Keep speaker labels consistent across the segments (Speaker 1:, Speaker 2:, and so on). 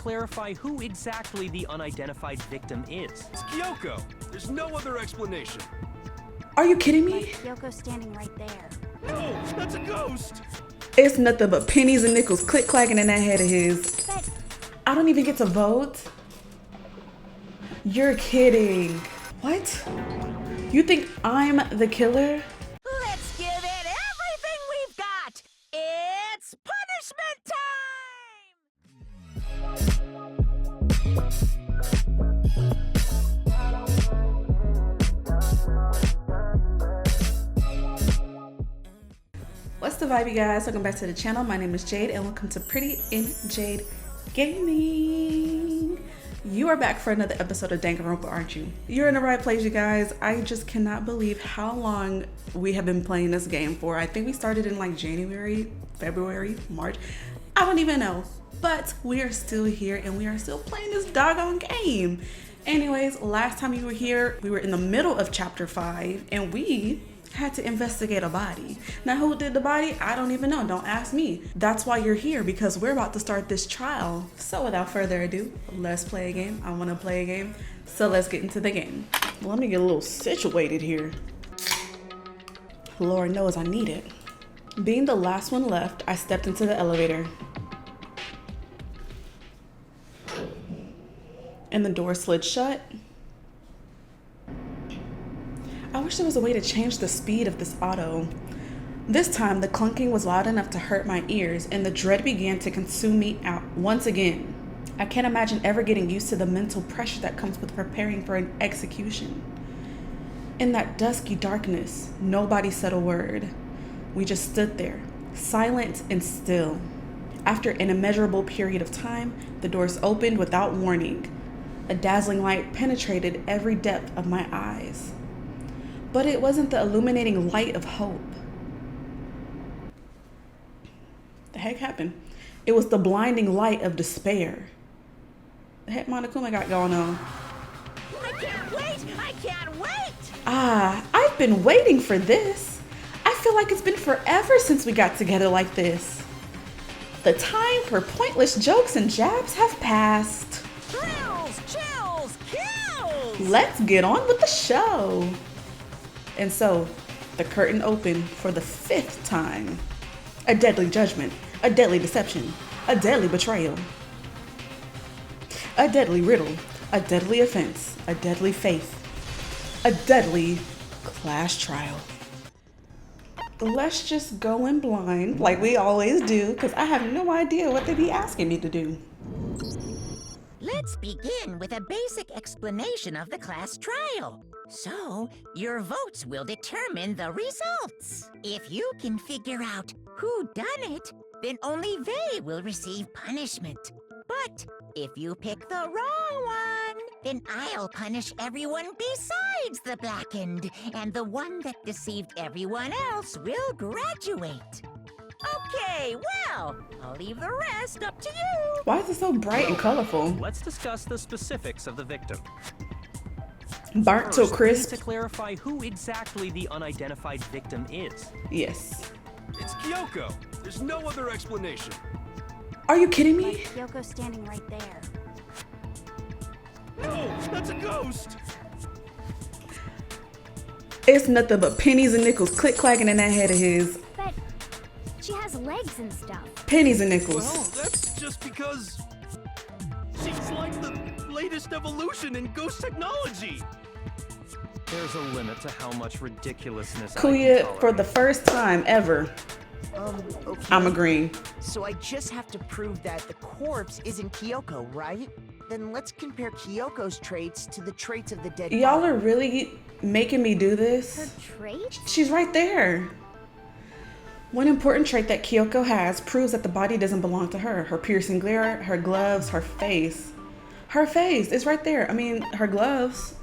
Speaker 1: clarify who exactly the unidentified victim is.
Speaker 2: It's Kyoko. There's no other explanation.
Speaker 3: Are you kidding me?
Speaker 4: Kyoko's standing right there.
Speaker 2: No, that's a ghost.
Speaker 3: It's nothing but pennies and nickels click-clacking in that head of his.
Speaker 4: But
Speaker 3: I don't even get to vote? You're kidding. What? You think I'm the killer?
Speaker 5: Let's give it everything we've got. It's punishment time.
Speaker 3: What's the vibe, you guys? Welcome back to the channel. My name is Jade and welcome to Pretty in Jade Gaming. You are back for another episode of Danganronpa, aren't you? You're in the right place, you guys. I just cannot believe how long we have been playing this game for. I think we started in like January, February, March. I don't even know. But we are still here and we are still playing this doggone game. Anyways, last time you were here, we were in the middle of chapter 5 and we had to investigate a body. Now, who did the body? I don't even know. Don't ask me. That's why you're here, because we're about to start this trial. So without further ado, let's play a game. I want to play a game. So let's get into the game. Let me get a little situated here. Lord knows I need it. Being the last one left, I stepped into the elevator. And the door slid shut. I wish there was a way to change the speed of this auto. This time, the clunking was loud enough to hurt my ears, and the dread began to consume me out once again. I can't imagine ever getting used to the mental pressure that comes with preparing for an execution. In that dusky darkness, nobody said a word. We just stood there, silent and still. After an immeasurable period of time, the doors opened without warning. A dazzling light penetrated every depth of my eyes. But it wasn't the illuminating light of hope. The heck happened? It was the blinding light of despair. The heck Monokuma got going on?
Speaker 5: I can't wait! I can't wait!
Speaker 3: I've been waiting for this. I feel like it's been forever since we got together like this. The time for pointless jokes and jabs have passed.
Speaker 5: Thrills, chills, kills!
Speaker 3: Let's get on with the show. And so, the curtain opened for the 5th time. A deadly judgment, a deadly deception, a deadly betrayal, a deadly riddle, a deadly offense, a deadly faith, a deadly class trial. Let's just go in blind like we always do, because I have no idea what they be asking me to do.
Speaker 5: Let's begin with a basic explanation of the class trial. So, your votes will determine the results. If you can figure out who done it, then only they will receive punishment. But if you pick the wrong one, then I'll punish everyone besides the blackened, and the one that deceived everyone else will graduate. Okay, well, I'll leave the rest up to you.
Speaker 3: Why is it so bright and colorful?
Speaker 1: Let's discuss the specifics of the victim.
Speaker 3: Burnt till
Speaker 1: First,
Speaker 3: crisp?
Speaker 1: we need to clarify who exactly the unidentified victim is.
Speaker 3: Yes.
Speaker 2: It's Kyoko. There's no other explanation.
Speaker 3: Are you kidding me?
Speaker 4: Kyoko's standing right there.
Speaker 2: No, that's a ghost.
Speaker 3: It's nothing but pennies and nickels click-clacking in that head of his.
Speaker 4: But she has legs and stuff.
Speaker 3: Pennies and nickels.
Speaker 2: Well, that's just because she's like the latest evolution in ghost technology.
Speaker 1: There's a limit to how much ridiculousness I
Speaker 3: Kuya,
Speaker 1: can
Speaker 3: for
Speaker 1: tolerate.
Speaker 3: the first time ever,
Speaker 6: Okay.
Speaker 3: I'm agreeing.
Speaker 6: So I just have to prove that the corpse isn't Kyoko, right? Then let's compare Kyoko's traits to the traits of the dead
Speaker 3: Y'all
Speaker 6: body.
Speaker 3: are really making me do
Speaker 4: Her
Speaker 3: this?
Speaker 4: trait?
Speaker 3: She's right there. One important trait that Kyoko has proves that the body doesn't belong to her. Her piercing glare, her gloves, her face. Her face is right there. I mean, her gloves.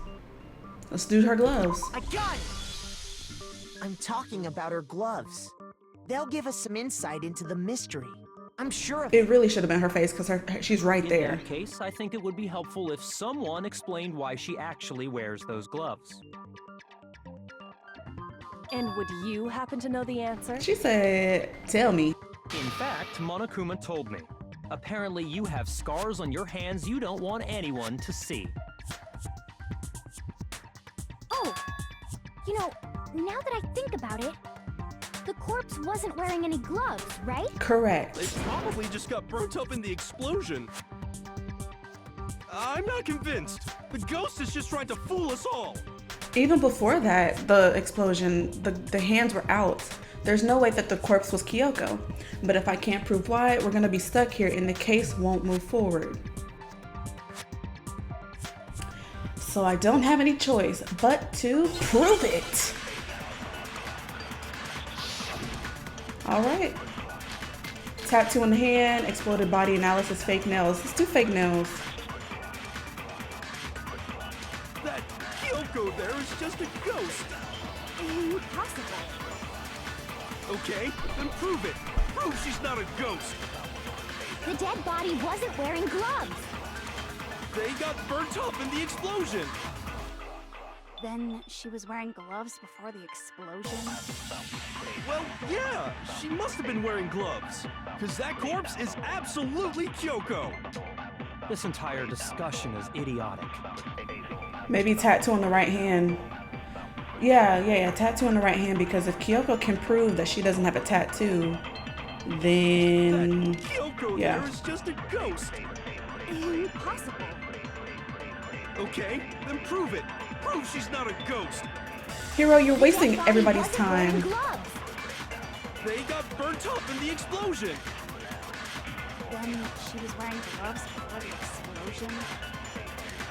Speaker 3: Let's do her gloves.
Speaker 6: I got it! I'm talking about her gloves. They'll give us some insight into the mystery. I'm sure of
Speaker 3: It really should have been her face because she's right
Speaker 1: In
Speaker 3: there.
Speaker 1: that case, I think it would be helpful if someone explained why she actually wears those gloves.
Speaker 7: And would you happen to know the answer?
Speaker 3: She said, tell me.
Speaker 1: In fact, Monokuma told me. Apparently, you have scars on your hands you don't want anyone to see.
Speaker 4: Oh, you know, now that I think about it, the corpse wasn't wearing any gloves, right?
Speaker 3: Correct.
Speaker 2: They probably just got burnt up in the explosion. I'm not convinced. The ghost is just trying to fool us all.
Speaker 3: Even before that, the explosion, the hands were out. There's no way that the corpse was Kyoko. But if I can't prove why, we're gonna be stuck here and the case won't move forward. So I don't have any choice but to prove it. All right. Tattoo on the hand, exploded body analysis, fake nails. Let's do fake nails.
Speaker 2: That Kyoko there is just a ghost.
Speaker 4: Impossible.
Speaker 2: Okay, then prove it. Prove she's not a ghost.
Speaker 4: The dead body wasn't wearing gloves.
Speaker 2: They got burnt up in the explosion.
Speaker 4: Then she was wearing gloves before the explosion.
Speaker 2: Well, yeah, she must have been wearing gloves. Because that corpse is absolutely Kyoko.
Speaker 1: This entire discussion is idiotic.
Speaker 3: Maybe tattoo on the right hand. Yeah, tattoo on the right hand, because if Kyoko can prove that she doesn't have a tattoo, then
Speaker 2: That Kyoko
Speaker 3: yeah.
Speaker 2: there is just a ghost.
Speaker 4: Impossible.
Speaker 2: Okay, then prove it. Prove she's not a ghost.
Speaker 3: Hero, you're
Speaker 4: The
Speaker 3: wasting
Speaker 4: dead body
Speaker 3: everybody's
Speaker 4: wasn't wearing
Speaker 3: time.
Speaker 4: gloves.
Speaker 2: They got burnt up in the explosion.
Speaker 4: Then she was wearing gloves before the explosion.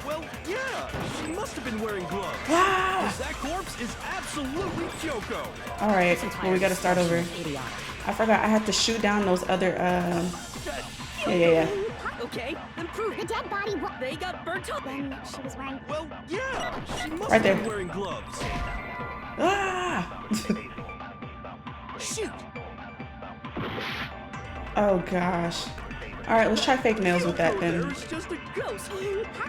Speaker 2: Well, yeah, she must have been wearing gloves.
Speaker 3: Wow.
Speaker 2: Because that corpse is absolutely Kyoko.
Speaker 3: All right, well, we gotta start over.
Speaker 1: Idiotic.
Speaker 3: I forgot I had to shoot down those other,
Speaker 2: That
Speaker 3: yeah.
Speaker 4: Okay, then prove the dead body. They got burnt up. Then she was wearing.
Speaker 2: Well, yeah, she must
Speaker 3: Right
Speaker 2: have been
Speaker 3: there.
Speaker 2: wearing gloves.
Speaker 3: Ah!
Speaker 2: Shoot!
Speaker 3: Oh gosh. All right, let's try fake nails with that
Speaker 2: Kyoko there
Speaker 3: then.
Speaker 2: is just a ghost.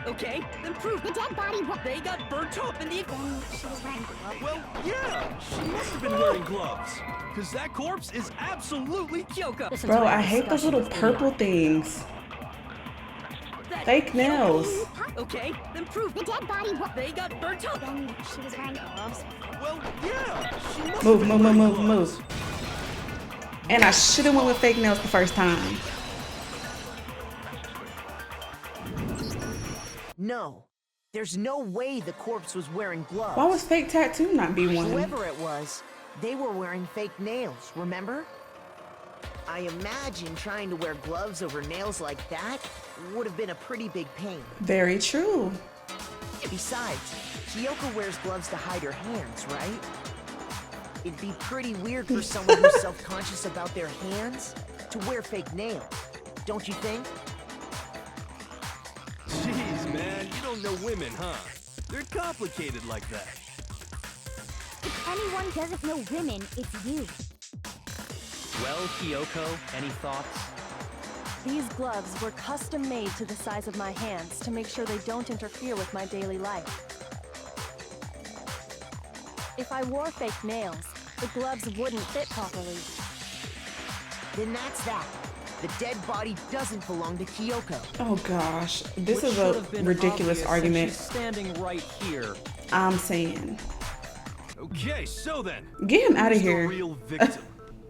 Speaker 4: Okay, then prove the dead body. They got burnt up in the. Then she was wearing gloves.
Speaker 2: Well, yeah, she must have been wearing gloves. Because that corpse is absolutely Kyoko.
Speaker 1: This
Speaker 3: Bro,
Speaker 1: entire
Speaker 3: I hate those
Speaker 1: discussion
Speaker 3: little
Speaker 1: is
Speaker 3: purple
Speaker 1: idiotic.
Speaker 3: things. Fake nails.
Speaker 4: Okay, then prove the dead body. They got burnt up. Then she was wearing gloves.
Speaker 2: Well, yeah, she must
Speaker 3: Move,
Speaker 2: have
Speaker 3: move,
Speaker 2: been
Speaker 3: move,
Speaker 2: wearing
Speaker 3: move,
Speaker 2: gloves.
Speaker 3: move. And I should have went with fake nails the first time.
Speaker 6: No, there's no way the corpse was wearing gloves.
Speaker 3: Why was fake tattoo not be one?
Speaker 6: Whoever it was, they were wearing fake nails, remember? I imagine trying to wear gloves over nails like that would have been a pretty big pain.
Speaker 3: Very true.
Speaker 6: Besides, Kyoko wears gloves to hide her hands, right? It'd be pretty weird for someone who's self-conscious about their hands to wear fake nails, don't you think?
Speaker 2: Jeez, man, you don't know women, huh? They're complicated like that.
Speaker 4: If anyone doesn't know women, it's you.
Speaker 1: Well, Kyoko, any thoughts?
Speaker 7: These gloves were custom made to the size of my hands to make sure they don't interfere with my daily life. If I wore fake nails, the gloves wouldn't fit properly.
Speaker 6: Then that's that. The dead body doesn't belong to Kyoko.
Speaker 3: Oh gosh, this
Speaker 1: Which
Speaker 3: is
Speaker 1: should
Speaker 3: a
Speaker 1: have been
Speaker 3: ridiculous
Speaker 1: obvious
Speaker 3: argument.
Speaker 1: since she's standing right here.
Speaker 3: I'm saying.
Speaker 2: Okay, so then.
Speaker 3: Get him out of
Speaker 2: who's the
Speaker 3: here.
Speaker 2: real victim?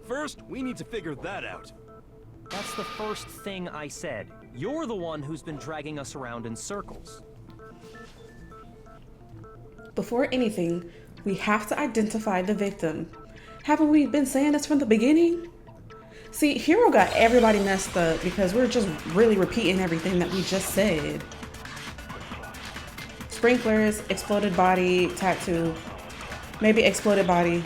Speaker 2: First, we need to figure that out.
Speaker 1: That's the first thing I said. You're the one who's been dragging us around in circles.
Speaker 3: Before anything, we have to identify the victim. Haven't we been saying this from the beginning? See, Hero got everybody messed up because we're just really repeating everything that we just said. Sprinklers, exploded body, tattoo. Maybe exploded body.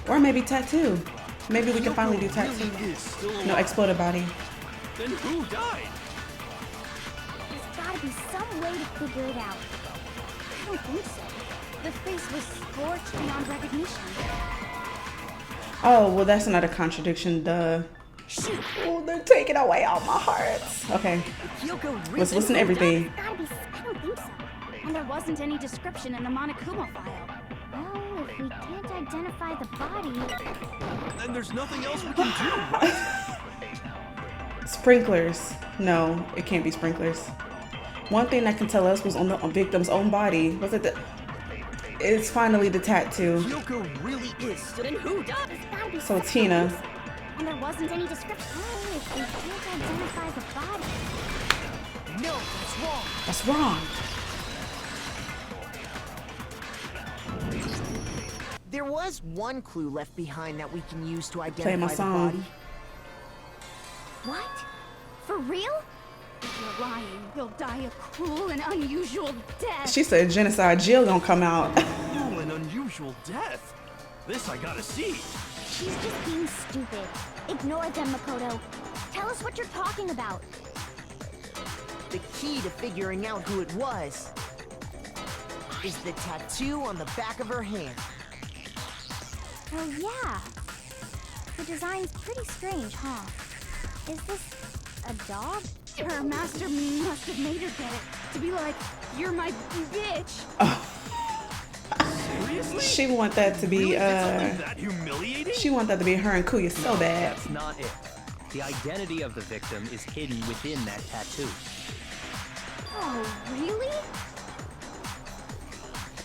Speaker 3: Or maybe tattoo. Maybe we can finally do
Speaker 2: Kyoko
Speaker 3: tattoo.
Speaker 2: really is still alive.
Speaker 3: No, exploded body.
Speaker 2: Then who died?
Speaker 4: There's gotta be some way to figure it out. I don't think so. The face was scorched beyond recognition.
Speaker 3: Oh, well, that's not a contradiction, duh.
Speaker 6: Shoot!
Speaker 3: Oh, they're taking away all my hearts. Okay,
Speaker 6: Kyoko
Speaker 3: let's listen to everything.
Speaker 4: There's gotta be. I don't think so. And there wasn't any description in the Monokuma file. Well, if we can't identify the body,
Speaker 2: Then there's nothing else we can do, right?
Speaker 3: Sprinklers. No, it can't be sprinklers. One thing that can tell us was on the victim's own body. Was it the... It's finally the tattoo.
Speaker 2: Kyoko really is.
Speaker 4: So then who does? There's gotta be
Speaker 3: So
Speaker 4: something
Speaker 3: Tina.
Speaker 4: else. And there wasn't any description. Oh, if they can't identify the body.
Speaker 6: No, that's wrong.
Speaker 3: That's wrong.
Speaker 6: There was one clue left behind that we can use to
Speaker 3: Play
Speaker 6: identify
Speaker 3: my
Speaker 6: the
Speaker 3: song.
Speaker 6: body.
Speaker 4: What? For real? If you're lying, you'll die a cruel and unusual death.
Speaker 3: She said genocide. Jill gonna come out.
Speaker 2: Cruel and unusual death. This I gotta see.
Speaker 4: She's just being stupid. Ignore them, Makoto. Tell us what you're talking about.
Speaker 6: The key to figuring out who it was is the tattoo on the back of her hand.
Speaker 4: Oh, yeah. The design's pretty strange, huh? Is this a dog? Her master must have made her get it. To be like, you're my bitch.
Speaker 2: Seriously?
Speaker 3: She want that to be
Speaker 2: Really? Did something that humiliating?
Speaker 3: she want that to be her and Kuya so bad.
Speaker 1: That's not it. The identity of the victim is hidden within that tattoo.
Speaker 4: Oh, really?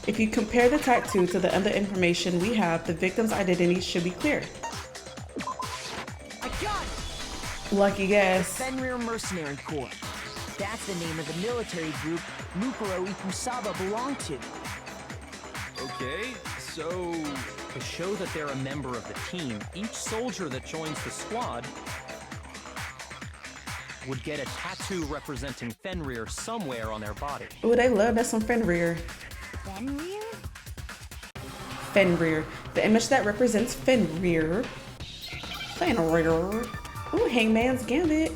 Speaker 3: If you compare the tattoo to the other information we have, the victim's identity should be clear.
Speaker 6: I got it!
Speaker 3: Lucky guess.
Speaker 6: Fenrir Mercenary Corps. That's the name of the military group Mukuro Ikusaba belonged to.
Speaker 2: Okay, so
Speaker 1: To show that they're a member of the team, each soldier that joins the squad would get a tattoo representing Fenrir somewhere on their body.
Speaker 3: Ooh, they love that some Fenrir.
Speaker 4: Fenrir?
Speaker 3: Fenrir. The image that represents Fenrir. Fenrir. Ooh, Hangman's Gambit.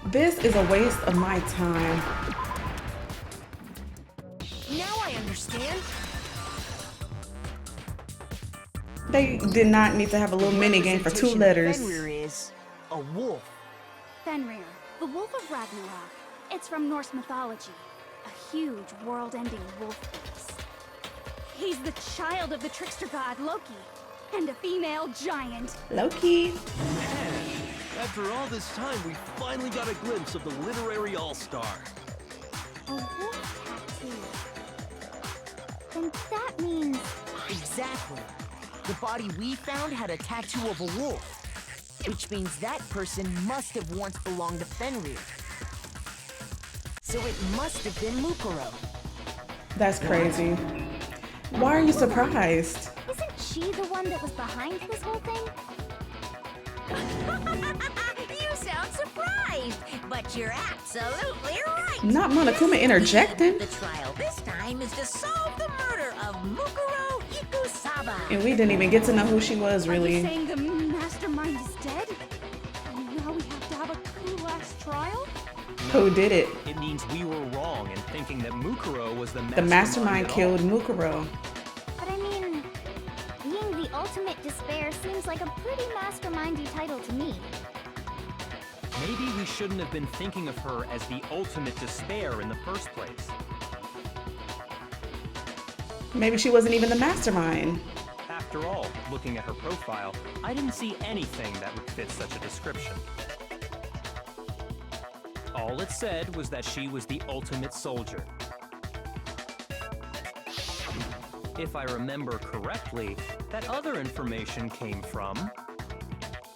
Speaker 3: This is a waste of my time.
Speaker 6: Now I understand.
Speaker 3: They did not need to have a little mini game for 2
Speaker 6: Representation of
Speaker 3: letters.
Speaker 6: Fenrir is a wolf.
Speaker 4: Fenrir, the wolf of Ragnarok. It's from Norse mythology. A huge, world-ending wolf face. He's the child of the trickster god Loki, and a female giant.
Speaker 3: Loki.
Speaker 2: man, after all this time, we finally got a glimpse of the literary all-star.
Speaker 4: A wolf tattoo. Then that means...
Speaker 6: Exactly. The body we found had a tattoo of a wolf, which means that person must have once belonged to Fenrir. So it must have been Mukuro.
Speaker 3: That's crazy. Why are you surprised?
Speaker 4: Isn't she the one that was behind this whole thing?
Speaker 5: You sound surprised, but you're absolutely right.
Speaker 3: Not Monokuma interjecting.
Speaker 5: The trial this time is to solve the murder of Mukuro Ikusaba.
Speaker 3: And we didn't even get to know who she was,
Speaker 4: Are you
Speaker 3: really.
Speaker 4: saying the mastermind is dead? And now we have to have a coup last trial?
Speaker 3: Who did it?
Speaker 1: It means we were wrong in thinking that Mukuro was the
Speaker 3: The
Speaker 1: mastermind.
Speaker 3: mastermind
Speaker 1: at all.
Speaker 3: killed Mukuro.
Speaker 4: But I mean, being the ultimate despair seems like a pretty mastermindy title to me.
Speaker 1: Maybe we shouldn't have been thinking of her as the ultimate despair in the first place.
Speaker 3: Maybe she wasn't even the mastermind.
Speaker 1: After all, looking at her profile, I didn't see anything that would fit such a description. All it said was that she was the ultimate soldier. If I remember correctly, that other information came from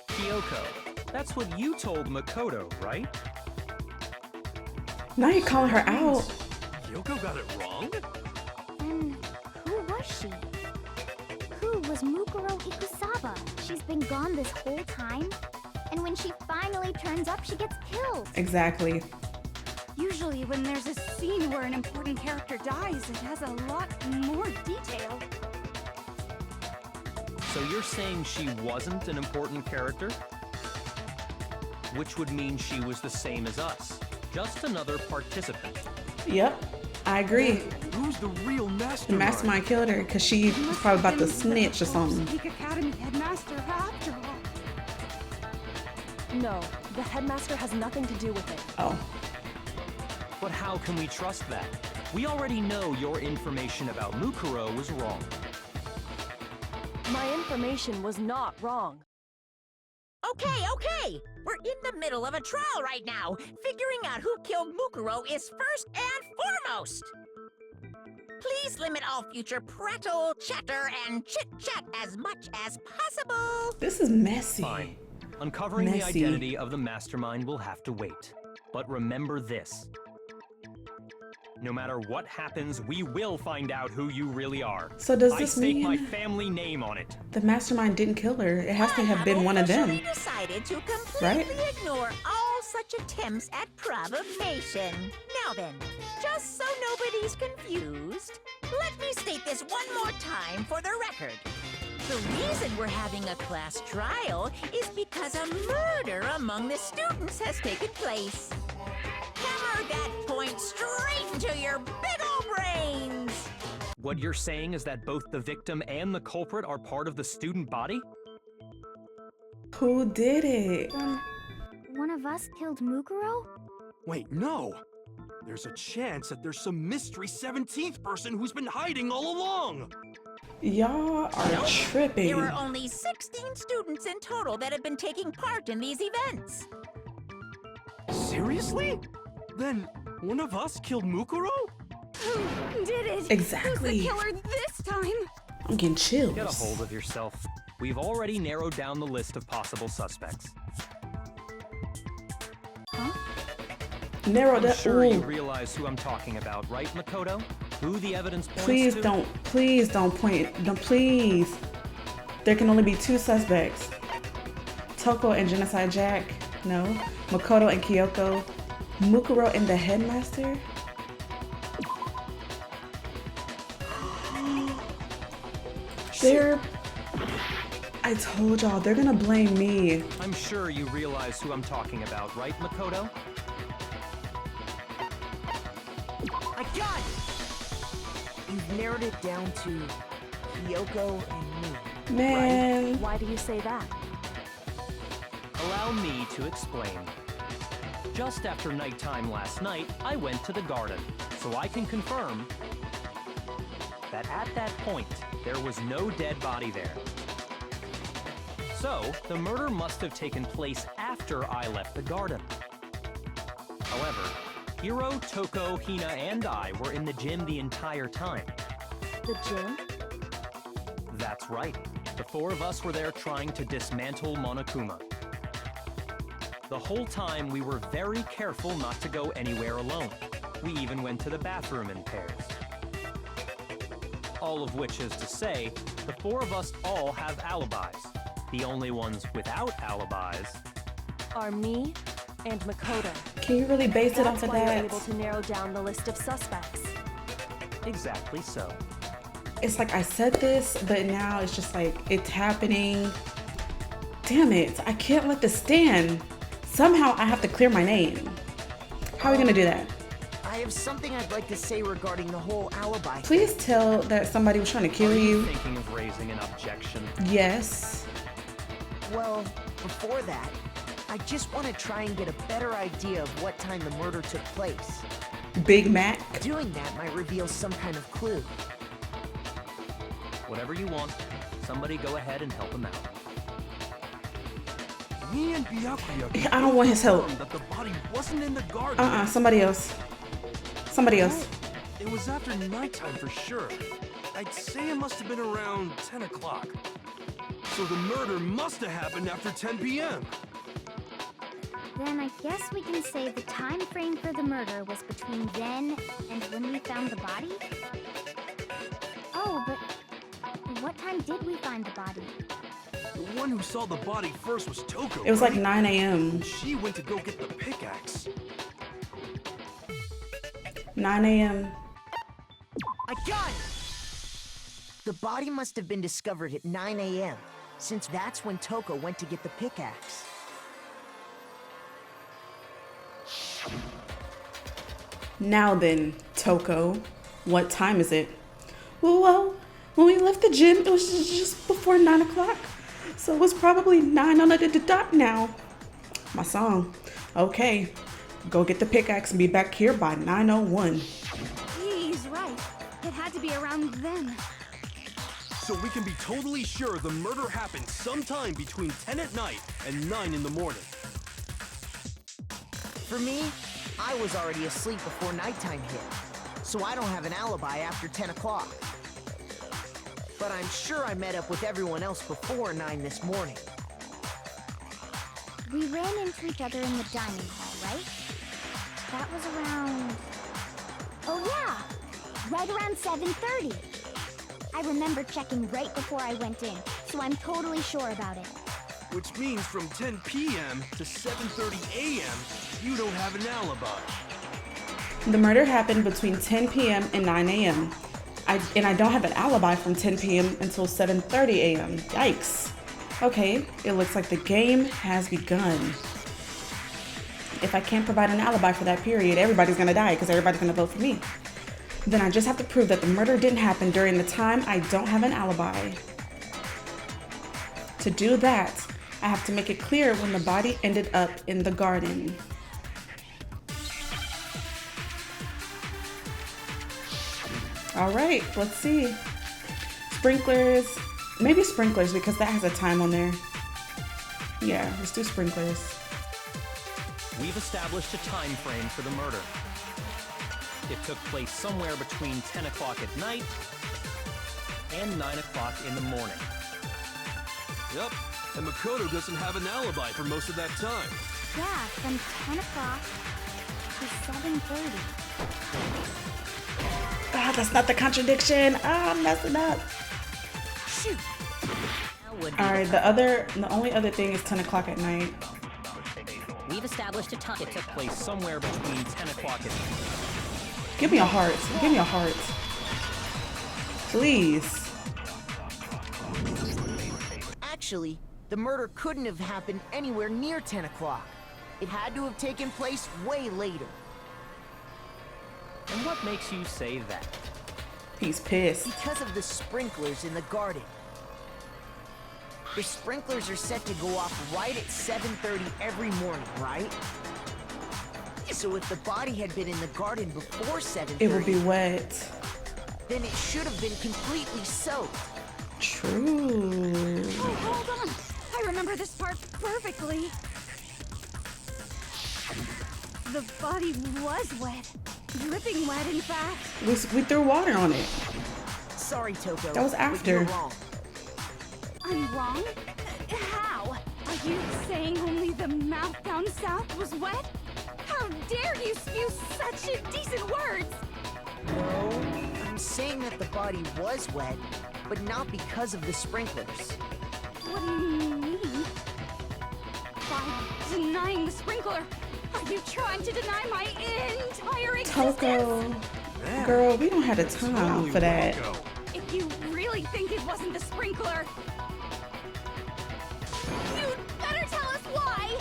Speaker 1: Kyoko. That's what you told Makoto, right?
Speaker 3: Now you're calling her out.
Speaker 2: Kyoko got it wrong?
Speaker 4: Then who was she? Who was Mukuro Ikusaba? She's been gone this whole time? And when she finally turns up, she gets killed.
Speaker 3: Exactly.
Speaker 4: Usually when there's a scene where an important character dies, it has a lot more detail.
Speaker 1: So you're saying she wasn't an important character? Which would mean she was the same as us. Just another participant.
Speaker 3: Yep, I agree.
Speaker 2: Who's the real
Speaker 3: The
Speaker 2: mastermind?
Speaker 3: mastermind killed her because she was probably about to snitch or something.
Speaker 4: Peak Academy headmaster after all.
Speaker 7: No, the headmaster has nothing to do with it.
Speaker 3: Oh,
Speaker 1: But how can we trust that? We already know your information about Mukuro was wrong.
Speaker 7: My information was not wrong.
Speaker 5: Okay. We're in the middle of a trial right now. Figuring out who killed Mukuro is first and foremost. Please limit all future prattle, chatter, and chit-chat as much as possible.
Speaker 3: This is messy.
Speaker 1: Fine. Uncovering the
Speaker 3: Messy.
Speaker 1: identity of the mastermind will have to wait. But remember this. No matter what happens, we will find out who you really are.
Speaker 3: So does
Speaker 1: I
Speaker 3: this
Speaker 1: stake
Speaker 3: mean
Speaker 1: my family name on it.
Speaker 3: the mastermind didn't kill her? It has to have been one of them.
Speaker 5: I have decided to completely
Speaker 3: Right?
Speaker 5: ignore all such attempts at provocation. Now then, just so nobody's confused, let me state this one more time for the record. The reason we're having a class trial is because a murder among the students has taken place. Hammer that point straight into your big ol' brains!
Speaker 1: What you're saying is that both the victim and the culprit are part of the student body?
Speaker 3: Who did it?
Speaker 4: Then, one of us killed Mukuro?
Speaker 2: Wait, no! There's a chance that there's some mystery 17th person who's been hiding all along!
Speaker 3: Y'all are tripping.
Speaker 5: There are only 16 students in total that have been taking part in these events.
Speaker 2: Seriously? Then one of us killed Mukuro?
Speaker 4: Who did it?
Speaker 3: Exactly.
Speaker 4: Who's the killer this time?
Speaker 3: I'm getting chills.
Speaker 1: Get a hold of yourself. We've already narrowed down the list of possible suspects.
Speaker 3: Narrow
Speaker 1: I'm
Speaker 3: that.
Speaker 1: sure you
Speaker 3: Ooh.
Speaker 1: realize who I'm talking about, right, Makoto? Who the evidence points
Speaker 3: Please
Speaker 1: to?
Speaker 3: don't point. No, please. There can only be two suspects. Toko and Genocide Jack. No. Makoto and Kyoko. Mukuro and the headmaster. I told y'all, they're gonna blame me.
Speaker 1: I'm sure you realize who I'm talking about, right, Makoto?
Speaker 6: I got it! You've narrowed it down to Kyoko and me.
Speaker 3: Man.
Speaker 7: Why do you say that?
Speaker 1: Allow me to explain. Just after nighttime last night, I went to the garden, so I can confirm that at that point, there was no dead body there. So, the murder must have taken place after I left the garden. However, Hiro, Toko, Hina, and I were in the gym the entire time.
Speaker 7: The gym?
Speaker 1: That's right. The four of us were there trying to dismantle Monokuma. The whole time we were very careful not to go anywhere alone. We even went to the bathroom in pairs. All of which is to say, the four of us all have alibis. The only ones without alibis
Speaker 7: Are me and Makoto.
Speaker 3: Can you really base it off
Speaker 7: That's
Speaker 3: of
Speaker 7: why you're
Speaker 3: that?
Speaker 7: able to narrow down the list of suspects.
Speaker 1: exactly so.
Speaker 3: It's like I said this, but now it's just like it's happening. Damn it, I can't let this stand. Somehow I have to clear my name. How are we gonna do that?
Speaker 6: I have something I'd like to say regarding the whole alibi.
Speaker 3: Please tell that somebody was trying to kill
Speaker 1: Are
Speaker 3: you.
Speaker 1: thinking of raising an objection?
Speaker 3: Yes.
Speaker 6: Well, before that, I just want to try and get a better idea of what time the murder took place.
Speaker 3: Big Mac.
Speaker 6: Doing that might reveal some kind of clue.
Speaker 1: Whatever you want. Somebody go ahead and help him out.
Speaker 2: Me and Byakuya
Speaker 3: I don't want his help.
Speaker 2: confirmed that the body wasn't in the garden.
Speaker 3: Somebody else. Somebody else.
Speaker 2: It was after nighttime for sure. I'd say it must have been around 10 o'clock. So the murder must have happened after 10 p.m.
Speaker 4: Then I guess we can say the time frame for the murder was between then and when we found the body? Oh, but what time did we find the body?
Speaker 2: The one who saw the body first was Toko.
Speaker 3: It was like
Speaker 2: right?
Speaker 3: 9 a.m.
Speaker 2: She went to go get the pickaxe.
Speaker 3: 9 a.m.
Speaker 6: I got it! The body must have been discovered at 9 a.m., since that's when Toko went to get the pickaxe.
Speaker 3: Now then, Toko, what time is it? Well, when we left the gym, it was just before 9 o'clock. So it was probably 9 on the dot now. My song. Okay, go get the pickaxe and be back here by 9:01.
Speaker 4: He's right. It had to be around then.
Speaker 2: so we can be totally sure the murder happened sometime between 10 at night and 9 in the morning.
Speaker 6: For me, I was already asleep before nighttime hit, so I don't have an alibi after 10 o'clock. But I'm sure I met up with everyone else before 9 this morning.
Speaker 4: We ran into each other in the dining hall, right? That was around... Oh yeah! Right around 7:30. I remember checking right before I went in, so I'm totally sure about it.
Speaker 2: Which means from 10 p.m. to 7:30 a.m., you don't have an alibi.
Speaker 3: The murder happened between 10 p.m. and 9 a.m. I don't have an alibi from 10 p.m. until 7:30 a.m. Yikes. Okay, it looks like the game has begun. If I can't provide an alibi for that period, everybody's gonna die because everybody's gonna vote for me. Then I just have to prove that the murder didn't happen during the time I don't have an alibi. To do that, I have to make it clear when the body ended up in the garden. All right, let's see. Sprinklers, maybe sprinklers because that has a time on there. Yeah, let's do sprinklers.
Speaker 1: We've established a time frame for the murder. It took place somewhere between 10 o'clock at night and 9 o'clock in the morning.
Speaker 2: Yep, and Makoto doesn't have an alibi for most of that time.
Speaker 4: Yeah, from 10 o'clock to 7:30.
Speaker 3: Ah, that's not the contradiction. Ah, I'm messing up.
Speaker 5: Shoot!
Speaker 3: All right, the only other thing is 10 o'clock at night.
Speaker 1: We've established a time. It took place somewhere between 10 o'clock at night.
Speaker 3: Give me a heart. Give me a heart. Please.
Speaker 6: Actually, the murder couldn't have happened anywhere near 10 o'clock. It had to have taken place way later.
Speaker 1: And what makes you say that?
Speaker 3: He's pissed.
Speaker 6: Because of the sprinklers in the garden. The sprinklers are set to go off right at 7:30 every morning, right? So if the body had been in the garden before 7:30,
Speaker 3: It would be wet.
Speaker 6: then it should have been completely soaked.
Speaker 3: True.
Speaker 4: Oh, hold on! I remember this part perfectly. The body was wet. Dripping wet, in fact.
Speaker 3: We threw water on it.
Speaker 6: Sorry, Toko.
Speaker 3: That was
Speaker 6: but
Speaker 3: after.
Speaker 6: you're wrong.
Speaker 4: I'm wrong? How? Are you saying only the mouth down south was wet? How dare you spew such indecent words!
Speaker 6: No, I'm saying that the body was wet, but not because of the sprinklers.
Speaker 4: What do you mean? By denying the sprinkler, are you trying to deny my entire existence?
Speaker 3: Toko.
Speaker 2: Man,
Speaker 3: Girl, we don't have the
Speaker 2: it's
Speaker 3: time
Speaker 2: totally
Speaker 3: for that.
Speaker 2: wacko.
Speaker 4: If you really think it wasn't the sprinkler, you'd better tell us why!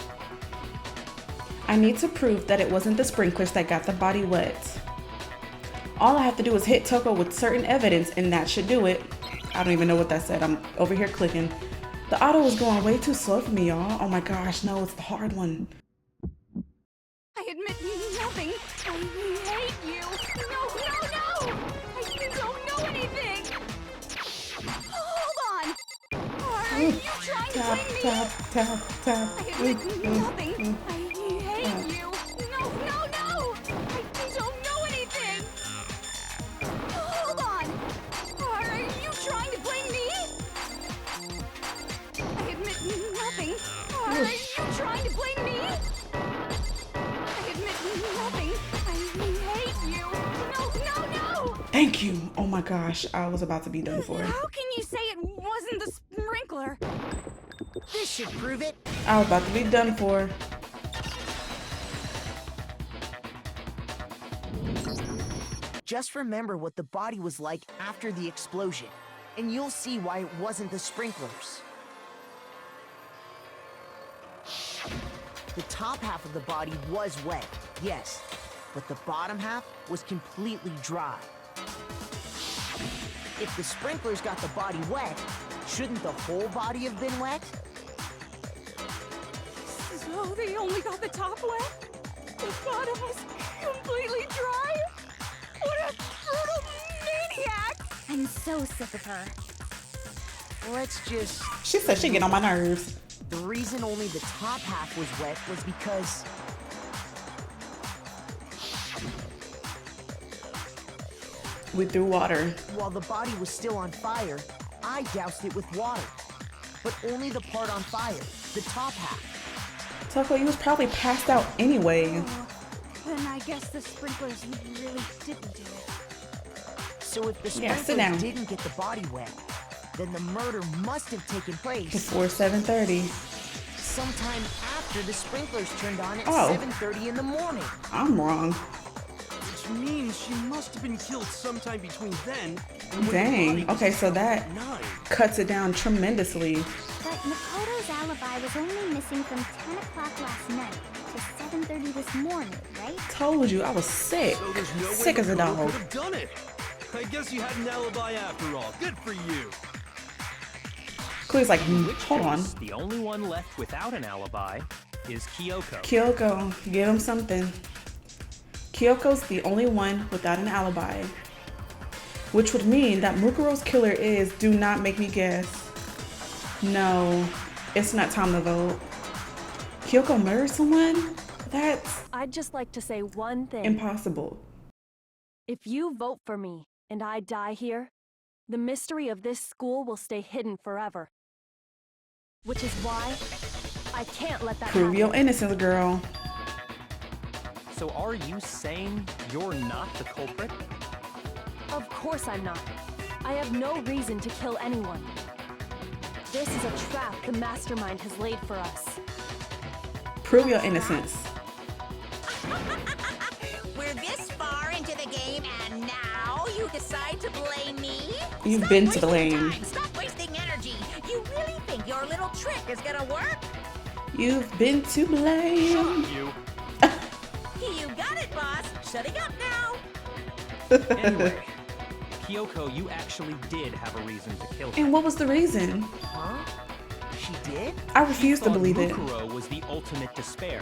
Speaker 3: I need to prove that it wasn't the sprinklers that got the body wet. All I have to do is hit Toko with certain evidence and that should do it. I don't even know what that said. I'm over here clicking. The auto is going way too slow for me, y'all. Oh my gosh, no, it's the hard one.
Speaker 4: I admit nothing. I hate you. No, no, no! You don't know anything! Hold on! Are you trying to
Speaker 3: Tap,
Speaker 4: blame me?
Speaker 3: tap, tap, tap.
Speaker 4: I admit nothing. I hate you. No, no, no! I don't know anything! Hold on! Are you trying to blame me? I admit nothing. Are you trying to blame me? I admit nothing. I hate you. No, no, no!
Speaker 3: Thank you. Oh my gosh, I was about to be done for.
Speaker 4: How can you say it wasn't the sprinkler?
Speaker 6: This should prove it.
Speaker 3: I was about to be done for.
Speaker 6: Just remember what the body was like after the explosion, and you'll see why it wasn't the sprinklers. The top half of the body was wet, yes, but the bottom half was completely dry. If the sprinklers got the body wet, shouldn't the whole body have been wet?
Speaker 4: So they only got the top wet? The bottom was completely dry? What a brutal maniac! I'm so sick of her.
Speaker 6: let's just...
Speaker 3: She said she get on my nerves.
Speaker 6: The reason only the top half was wet was because...
Speaker 3: We threw water.
Speaker 6: while the body was still on fire, I doused it with water. But only the part on fire, the top half.
Speaker 3: Taco, you was probably passed out anyway.
Speaker 4: Then I guess the sprinklers really didn't do it.
Speaker 6: So if the
Speaker 3: Yeah, sit down.
Speaker 6: sprinklers didn't get the body wet, then the murder must have taken place
Speaker 3: Before 7:30.
Speaker 6: sometime after the sprinklers turned on at
Speaker 3: Oh.
Speaker 6: 7:30 in the morning.
Speaker 3: I'm wrong.
Speaker 2: Which means she must have been killed sometime between then and when the
Speaker 3: Dang.
Speaker 2: body was
Speaker 3: Okay, so that
Speaker 2: at 9.
Speaker 3: cuts it down tremendously.
Speaker 4: But Makoto's alibi was only missing from 10 o'clock last night to 7:30 this morning, right?
Speaker 3: Told you I was sick.
Speaker 2: So there's no
Speaker 3: Sick
Speaker 2: way
Speaker 3: as a
Speaker 2: Makoto
Speaker 3: dog.
Speaker 2: could have done it. I guess you had an alibi after all. Good for you.
Speaker 3: Chloe's like,
Speaker 1: Which
Speaker 3: hold on.
Speaker 1: case, the only one left without an alibi is Kyoko.
Speaker 3: Kyoko, give him something. Kyoko's the only one without an alibi. Which would mean that Mukuro's killer is, do not make me guess. No, it's not time to vote. Kyoko murdered someone? That's
Speaker 7: I'd just like to say one thing.
Speaker 3: impossible.
Speaker 7: If you vote for me and I die here, the mystery of this school will stay hidden forever. Which is why I can't let that
Speaker 3: Prove
Speaker 7: happen.
Speaker 3: your innocence, girl.
Speaker 1: So are you saying you're not the culprit?
Speaker 7: Of course I'm not. I have no reason to kill anyone. This is a trap the mastermind has laid for us.
Speaker 3: Prove your innocence.
Speaker 5: We're this far into the game, and now you decide to blame me?
Speaker 3: You've
Speaker 5: Stop
Speaker 3: been to
Speaker 5: wasting
Speaker 3: blame.
Speaker 5: time. Stop wasting energy. You really think your little trick is gonna work?
Speaker 3: You've been to blame.
Speaker 1: You.
Speaker 5: You got it, boss. Shutting up now.
Speaker 1: Anyway, Kyoko, you actually did have a reason to kill her.
Speaker 3: And what was the reason?
Speaker 6: Huh? She did?
Speaker 3: I refuse to
Speaker 1: Thought
Speaker 3: believe it.
Speaker 1: Mukuro was the ultimate despair.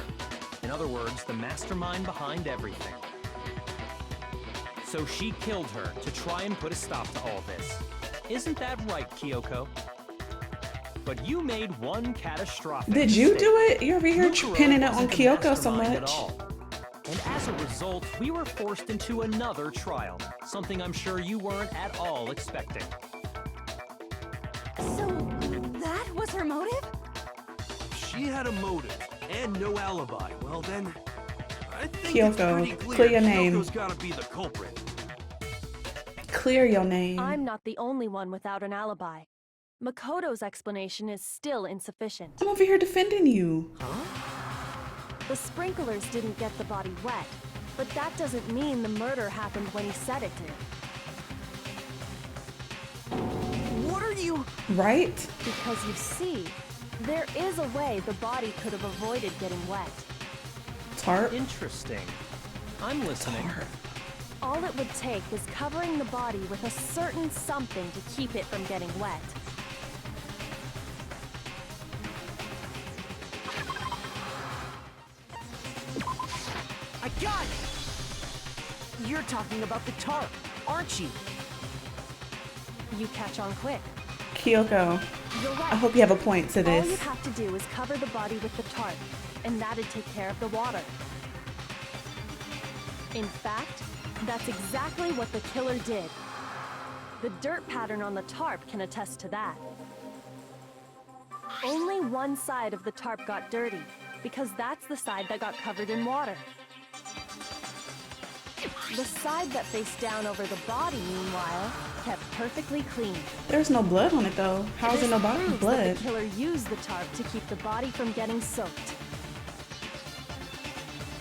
Speaker 1: In other words, the mastermind behind everything. So she killed her to try and put a stop to all this. Isn't that right, Kyoko? But you made one catastrophic
Speaker 3: Did you
Speaker 1: mistake.
Speaker 3: do it? You're over here
Speaker 1: Mukuro
Speaker 3: pinning it on
Speaker 1: wasn't the
Speaker 3: Kyoko so
Speaker 1: mastermind at
Speaker 3: much.
Speaker 1: all. And as a result, we were forced into another trial, something I'm sure you weren't at all expecting.
Speaker 4: So that was her motive?
Speaker 2: She had a motive and no alibi. Well then, I think
Speaker 3: Kyoko,
Speaker 2: it's pretty clear
Speaker 3: clear your name.
Speaker 2: Kyoko's gotta be the culprit.
Speaker 3: Clear your name.
Speaker 7: I'm not the only one without an alibi. Makoto's explanation is still insufficient.
Speaker 3: I'm over here defending you.
Speaker 7: The sprinklers didn't get the body wet, but that doesn't mean the murder happened when he said it did.
Speaker 6: What are you...
Speaker 3: Right?
Speaker 7: Because you see, there is a way the body could have avoided getting wet.
Speaker 3: Tarp.
Speaker 1: Interesting. I'm listening.
Speaker 7: All it would take is covering the body with a certain something to keep it from getting wet.
Speaker 6: I got it! You're talking about the tarp, aren't you?
Speaker 7: You catch on quick.
Speaker 3: Kyoko,
Speaker 7: You're right.
Speaker 3: I hope you have a point to
Speaker 7: All you'd
Speaker 3: this.
Speaker 7: have to do is cover the body with the tarp, and that'd take care of the water. In fact, that's exactly what the killer did. The dirt pattern on the tarp can attest to that. Only one side of the tarp got dirty, because that's the side that got covered in water. The side that faced down over the body, meanwhile, kept perfectly clean.
Speaker 3: There's no blood on it though. How is
Speaker 7: This
Speaker 3: it no body
Speaker 7: proves
Speaker 3: blood?
Speaker 7: that the killer used the tarp to keep the body from getting soaked.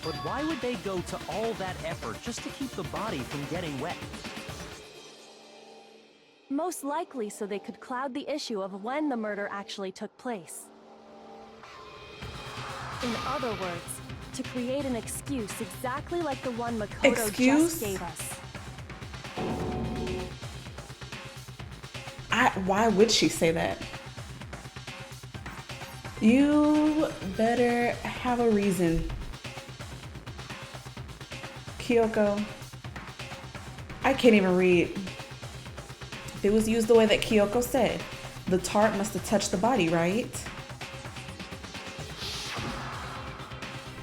Speaker 1: But why would they go to all that effort just to keep the body from getting wet?
Speaker 7: Most likely so they could cloud the issue of when the murder actually took place. In other words, to create an excuse exactly like the one Makoto
Speaker 3: Excuse?
Speaker 7: just gave us.
Speaker 3: Why would she say that? You better have a reason. Kyoko, I can't even read. If it was used the way that Kyoko said, the tarp must have touched the body, right?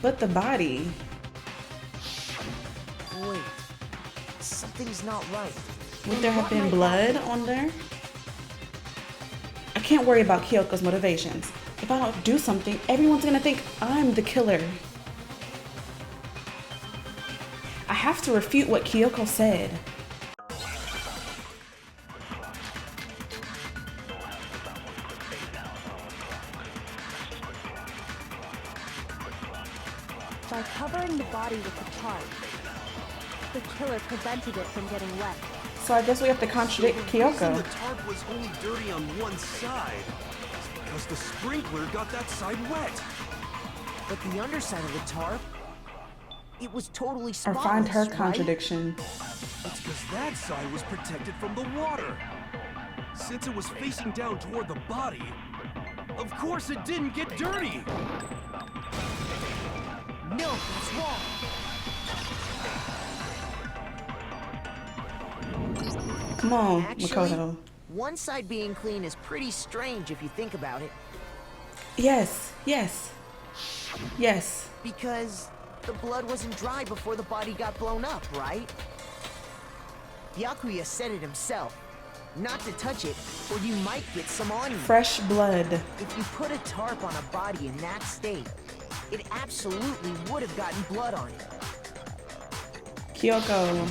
Speaker 3: But the body.
Speaker 6: Wait, something's not right.
Speaker 3: Would there have been blood on there? I can't worry about Kyoko's motivations. If I don't do something, everyone's gonna think I'm the killer. I have to refute what Kyoko said.
Speaker 7: By covering the body with the tarp, the killer prevented it from getting wet.
Speaker 3: So I guess we have to contradict
Speaker 2: The reason
Speaker 3: Kyoko.
Speaker 2: the tarp was only dirty on one side is because the sprinkler got that side wet.
Speaker 6: But the underside of the tarp, it was totally
Speaker 3: Or
Speaker 6: spotless,
Speaker 3: find her
Speaker 6: right?
Speaker 3: contradiction.
Speaker 2: It's because that side was protected from the water. Since it was facing down toward the body, of course it didn't get dirty.
Speaker 6: No, that's wrong.
Speaker 3: Come on,
Speaker 6: Actually,
Speaker 3: Makoto.
Speaker 6: one side being clean is pretty strange if you think about it.
Speaker 3: Yes, yes, yes.
Speaker 6: Because the blood wasn't dry before the body got blown up, right? Byakuya said it himself. Not to touch it, or you might get some on you.
Speaker 3: Fresh blood.
Speaker 6: If you put a tarp on a body in that state, it absolutely would have gotten blood on it.
Speaker 3: Kyoko.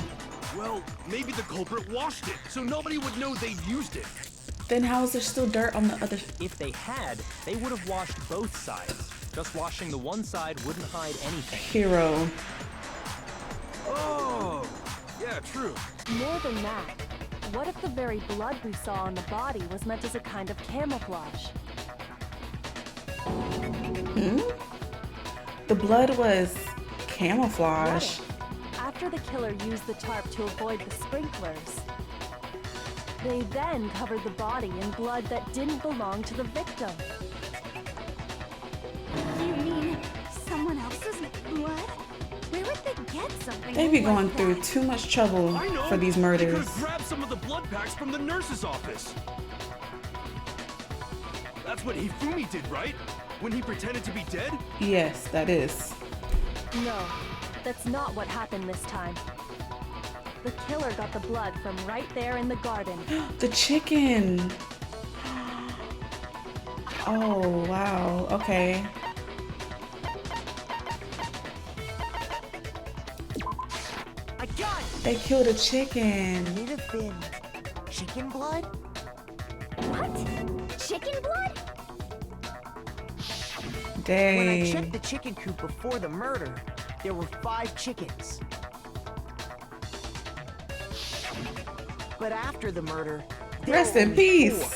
Speaker 2: Well, maybe the culprit washed it, so nobody would know they'd used it.
Speaker 3: Then how is there still dirt on the other?
Speaker 1: If they had, they would have washed both sides. Just washing the one side wouldn't hide anything.
Speaker 3: Hero.
Speaker 2: Oh, yeah, true.
Speaker 7: More than that, what if the very blood we saw on the body was meant as a kind of camouflage?
Speaker 3: The blood was
Speaker 7: What
Speaker 3: camouflage.
Speaker 7: if, after the killer used the tarp to avoid the sprinklers, they then covered the body in blood that didn't belong to the victim?
Speaker 4: You mean someone else's blood? Where would they get something?
Speaker 3: They be
Speaker 4: like
Speaker 3: going
Speaker 4: that?
Speaker 3: through too much trouble
Speaker 2: I know.
Speaker 3: for these
Speaker 2: They could
Speaker 3: murders.
Speaker 2: have grabbed some of the blood packs from the nurse's office. That's what Hifumi did, right? When he pretended to be dead?
Speaker 3: Yes, that is.
Speaker 7: No, that's not what happened this time. The killer got the blood from right there in the garden.
Speaker 3: The chicken. Oh, wow. Okay.
Speaker 6: I got it!
Speaker 3: They killed a chicken.
Speaker 6: Could it have been chicken blood?
Speaker 4: What? Chicken blood?
Speaker 6: When I
Speaker 3: Dang.
Speaker 6: checked the chicken coop before the murder, there were 5 chickens. But after the murder, there
Speaker 3: Rest
Speaker 6: were
Speaker 3: in
Speaker 6: only
Speaker 3: peace.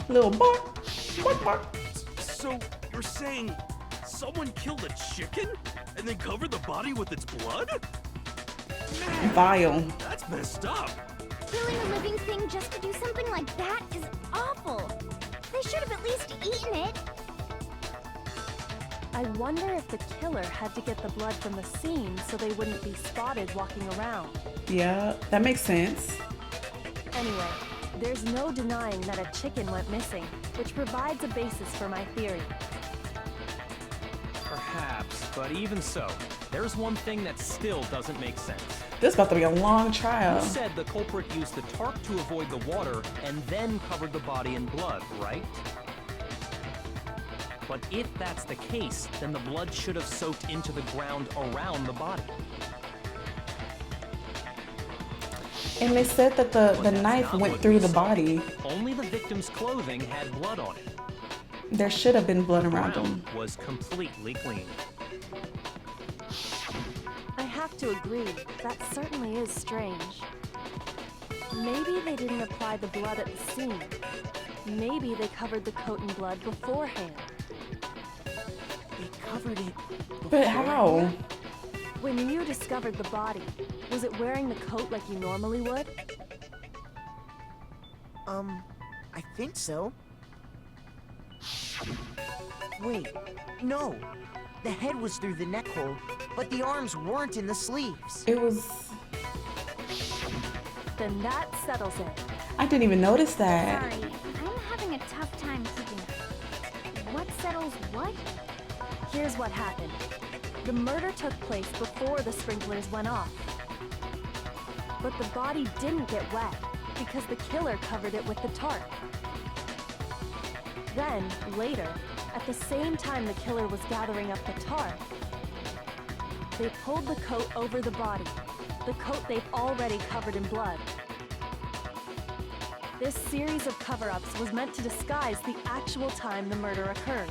Speaker 6: 4.
Speaker 3: Little bark. Bark, bark.
Speaker 2: So, you're saying someone killed a chicken and then covered the body with its blood? Man,
Speaker 3: Vile.
Speaker 2: that's messed up.
Speaker 4: Killing a living thing just to do something like that is awful. They should have at least eaten it.
Speaker 7: I wonder if the killer had to get the blood from the scene so they wouldn't be spotted walking around.
Speaker 3: Yeah, that makes sense.
Speaker 7: Anyway, there's no denying that a chicken went missing, which provides a basis for my theory.
Speaker 1: Perhaps, but even so, there's one thing that still doesn't make sense.
Speaker 3: This is about to be a long
Speaker 1: You
Speaker 3: trial.
Speaker 1: said the culprit used the tarp to avoid the water and then covered the body in blood, right? But if that's the case, then the blood should have soaked into the ground around the body.
Speaker 3: And they said that the
Speaker 1: That's
Speaker 3: knife
Speaker 1: not
Speaker 3: went
Speaker 1: what
Speaker 3: through
Speaker 1: we
Speaker 3: the
Speaker 1: saw.
Speaker 3: body.
Speaker 1: Only the victim's clothing had blood on it.
Speaker 3: There should have been blood
Speaker 1: The
Speaker 3: around them.
Speaker 1: ground was completely clean.
Speaker 7: I have to agree, that certainly is strange. Maybe they didn't apply the blood at the scene. Maybe they covered the coat in blood beforehand.
Speaker 6: They covered it.
Speaker 3: But how?
Speaker 7: When you discovered the body, was it wearing the coat like you normally would?
Speaker 6: I think so. Wait, no. The head was through the neck hole, but the arms weren't in the sleeves.
Speaker 3: It was.
Speaker 7: Then that settles it.
Speaker 3: I didn't even notice that.
Speaker 4: Sorry, I'm having a tough time keeping up. What settles what?
Speaker 7: Here's what happened. The murder took place before the sprinklers went off. But the body didn't get wet because the killer covered it with the tarp. Then, later, at the same time the killer was gathering up the tarp, they pulled the coat over the body, the coat they've already covered in blood. This series of cover-ups was meant to disguise the actual time the murder occurred.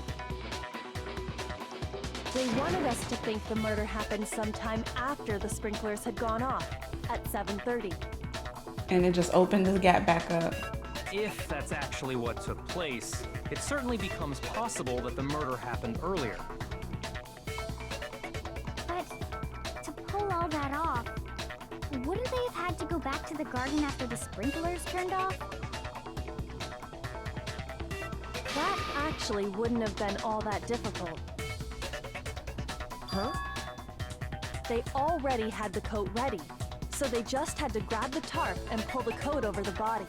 Speaker 7: They wanted us to think the murder happened sometime after the sprinklers had gone off, at 7:30.
Speaker 3: And it just opened the gap back up.
Speaker 1: If that's actually what took place, it certainly becomes possible that the murder happened earlier.
Speaker 4: But to pull all that off, wouldn't they have had to go back to the garden after the sprinklers turned off?
Speaker 7: That actually wouldn't have been all that difficult.
Speaker 6: Huh?
Speaker 7: They already had the coat ready, so they just had to grab the tarp and pull the coat over the body.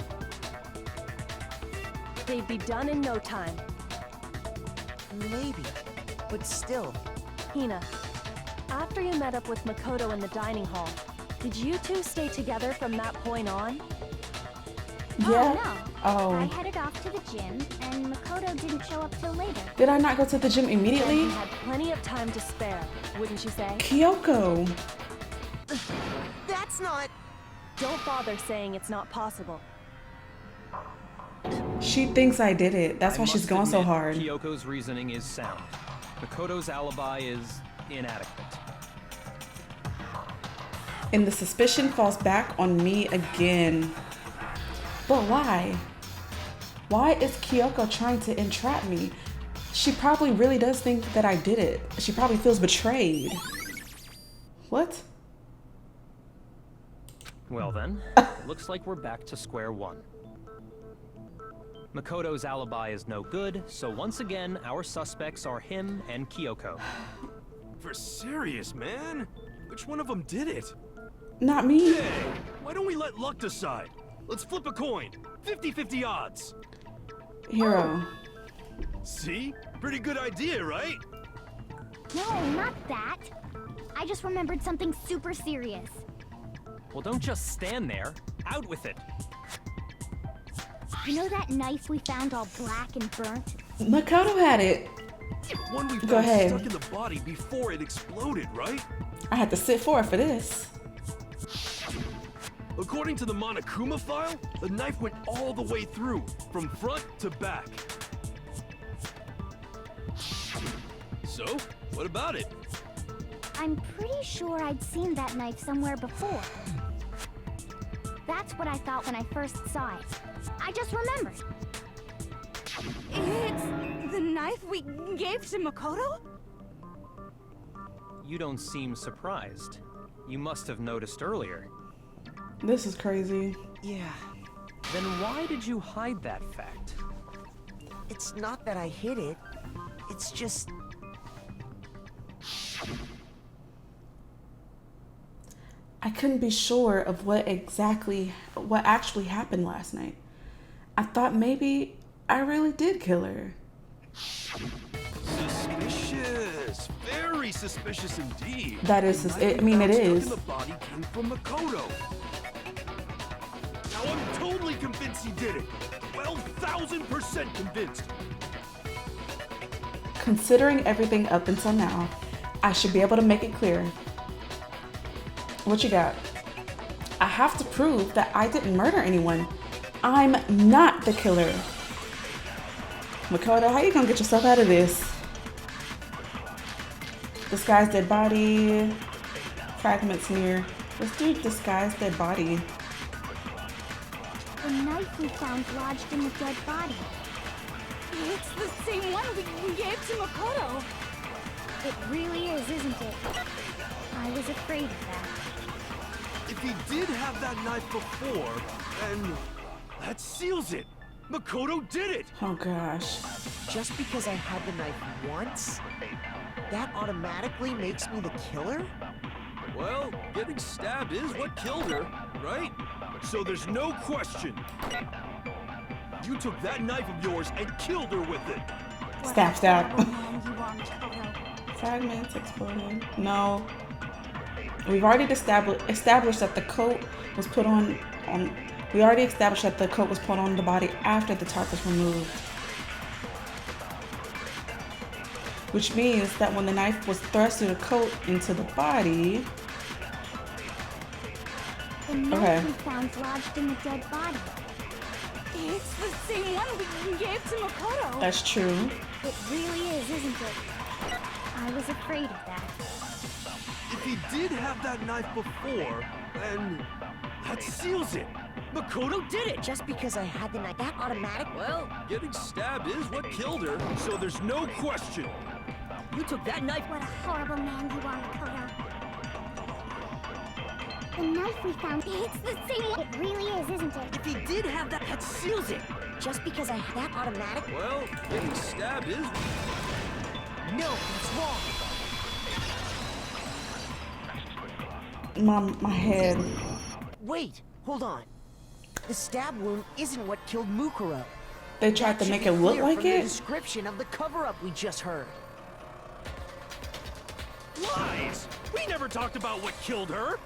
Speaker 7: They'd be done in no time.
Speaker 6: Maybe, but still.
Speaker 7: Hina, after you met up with Makoto in the dining hall, did you two stay together from that point on?
Speaker 3: Yeah.
Speaker 4: Oh, no. I
Speaker 3: Oh.
Speaker 4: headed off to the gym, and Makoto didn't show up till later.
Speaker 3: Did I not go to the gym
Speaker 7: Then
Speaker 3: immediately?
Speaker 7: you had plenty of time to spare, wouldn't you say?
Speaker 3: Kyoko.
Speaker 6: That's not...
Speaker 7: Don't bother saying it's not possible.
Speaker 3: She thinks I did it. That's
Speaker 1: I
Speaker 3: why she's
Speaker 1: must
Speaker 3: going so
Speaker 1: admit,
Speaker 3: hard.
Speaker 1: Kyoko's reasoning is sound. Makoto's alibi is inadequate.
Speaker 3: And the suspicion falls back on me again. But why? Why is Kyoko trying to entrap me? She probably really does think that I did it. She probably feels betrayed. What?
Speaker 1: Well then, it looks like we're back to square one. Makoto's alibi is no good, so once again, our suspects are him and Kyoko.
Speaker 2: For serious, man? Which one of them did it?
Speaker 3: Not me.
Speaker 2: Hey, why don't we let luck decide? Let's flip a coin. 50-50 odds.
Speaker 3: Hero.
Speaker 2: See? Pretty good idea, right?
Speaker 4: No, not that. I just remembered something super serious.
Speaker 1: Well, don't just stand there. Out with it.
Speaker 4: You know that knife we found all black and burnt?
Speaker 3: Makoto had it.
Speaker 2: One we
Speaker 3: Go
Speaker 2: found
Speaker 3: ahead.
Speaker 2: stuck in the body before it exploded, right?
Speaker 3: I had to sit for it for this.
Speaker 2: According to the Monokuma file, the knife went all the way through, from front to back. So, what about it?
Speaker 4: I'm pretty sure I'd seen that knife somewhere before. That's what I thought when I first saw it. I just remembered.
Speaker 8: It's the knife we gave to Makoto?
Speaker 1: You don't seem surprised. You must have noticed earlier.
Speaker 3: This is crazy.
Speaker 6: Yeah,
Speaker 1: Then why did you hide that fact?
Speaker 6: it's not that I hid it. It's just...
Speaker 3: I couldn't be sure of what actually happened last night. I thought maybe I really did kill her.
Speaker 2: Suspicious. Very suspicious indeed.
Speaker 3: That is,
Speaker 2: The knife
Speaker 3: I
Speaker 2: we
Speaker 3: mean,
Speaker 2: found
Speaker 3: it
Speaker 2: stuck
Speaker 3: is.
Speaker 2: in the body came from Makoto. Now I'm totally convinced he did it. 12,000% convinced.
Speaker 3: Considering everything up until now, I should be able to make it clear. What you got? I have to prove that I didn't murder anyone. I'm not the killer. Makoto, how you gonna get yourself out of this? Disguised dead body. Fragments near. Let's do disguised dead body.
Speaker 4: The knife we found lodged in the dead body.
Speaker 8: It's the same one we gave to Makoto.
Speaker 4: It really is, isn't it? I was afraid of that.
Speaker 2: If he did have that knife before, then that seals it. Makoto did it.
Speaker 3: Oh gosh.
Speaker 6: Just because I had the knife once, that automatically makes me the killer?
Speaker 2: Well, getting stabbed is what killed her, right? So there's no question. You took that knife of yours and killed her with it.
Speaker 3: Stab, stab.
Speaker 4: What a horrible man you are, Makoto.
Speaker 3: Fragments exploded. No. We've already established that the coat was put on. We already established that the coat was put on the body after the tarp was removed. Which means that when the knife was thrust through the coat into the body.
Speaker 4: The knife
Speaker 3: Okay.
Speaker 4: we found lodged in the dead body.
Speaker 8: It's the same one we gave to Makoto.
Speaker 3: That's true.
Speaker 4: It really is, isn't it? I was afraid of that.
Speaker 2: If he did have that knife before, then that seals it. Makoto did it.
Speaker 6: Just because I had the knife, that automatic?
Speaker 2: Well, getting stabbed is what killed her, so there's no question.
Speaker 5: You took that knife.
Speaker 4: What a horrible man you are, Makoto. The knife we found, it's the same one. It really is, isn't it?
Speaker 6: If he did have that, that seals it. Just because I had that automatic?
Speaker 2: Well, getting stabbed is...
Speaker 6: No, that's wrong.
Speaker 3: My head.
Speaker 6: Wait, hold on. The stab wound isn't what killed Mukuro.
Speaker 3: They tried to
Speaker 6: Should
Speaker 3: make
Speaker 6: be
Speaker 3: it look
Speaker 6: clear
Speaker 3: like
Speaker 6: from the
Speaker 3: it.
Speaker 6: description of the cover-up we just heard.
Speaker 2: Lies! We never talked about what killed her.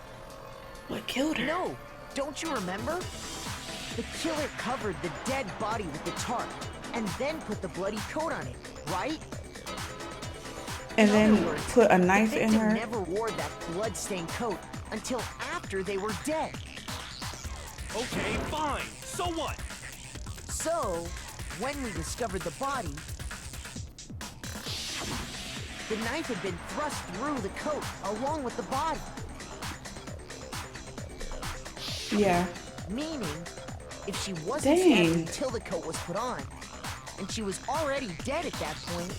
Speaker 3: What killed her?
Speaker 6: No, don't you remember? The killer covered the dead body with the tarp and then put the bloody coat on it, right?
Speaker 3: And
Speaker 6: In
Speaker 3: then
Speaker 6: other words,
Speaker 3: put a
Speaker 6: the
Speaker 3: knife in
Speaker 6: victim
Speaker 3: her.
Speaker 6: never wore that blood-stained coat until after they were dead.
Speaker 2: Okay, fine. So what?
Speaker 6: So, when we discovered the body, the knife had been thrust through the coat along with the body.
Speaker 3: Yeah.
Speaker 6: Meaning, if she wasn't stabbed
Speaker 3: Dang.
Speaker 6: until the coat was put on, and she was already dead at that point,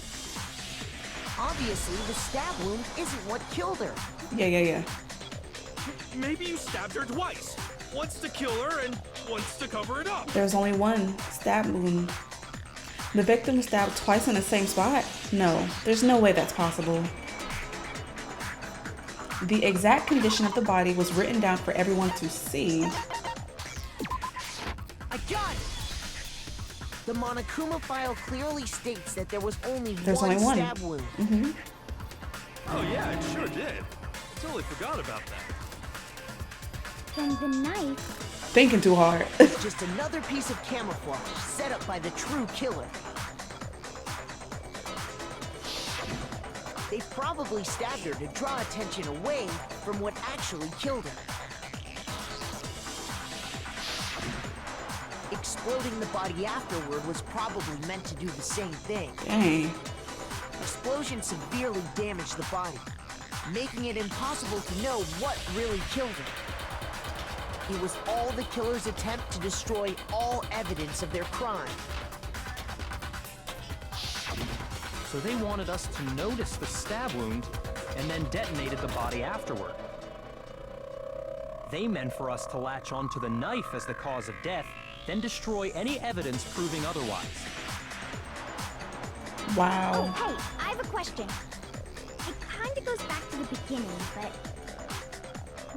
Speaker 6: obviously the stab wound isn't what killed her.
Speaker 3: Yeah.
Speaker 2: Maybe you stabbed her twice. Once to kill her and once to cover it up.
Speaker 3: There's only one stab wound. The victim was stabbed twice in the same spot? No, there's no way that's possible. The exact condition of the body was written down for everyone to see.
Speaker 6: I got it! The Monokuma file clearly states that there was only
Speaker 3: There's
Speaker 6: one
Speaker 3: only one.
Speaker 6: stab wound.
Speaker 2: Oh yeah, it sure did. Totally forgot about that.
Speaker 4: Then the knife,
Speaker 3: Thinking too hard.
Speaker 6: It's just another piece of camouflage set up by the true killer. They probably stabbed her to draw attention away from what actually killed her. Exploding the body afterward was probably meant to do the same thing.
Speaker 3: Dang.
Speaker 6: Explosion severely damaged the body, making it impossible to know what really killed her. It was all the killer's attempt to destroy all evidence of their crime.
Speaker 1: So they wanted us to notice the stab wound and then detonated the body afterward. They meant for us to latch onto the knife as the cause of death, then destroy any evidence proving otherwise.
Speaker 3: Wow.
Speaker 4: Oh, hey, I have a question. It kind of goes back to the beginning, but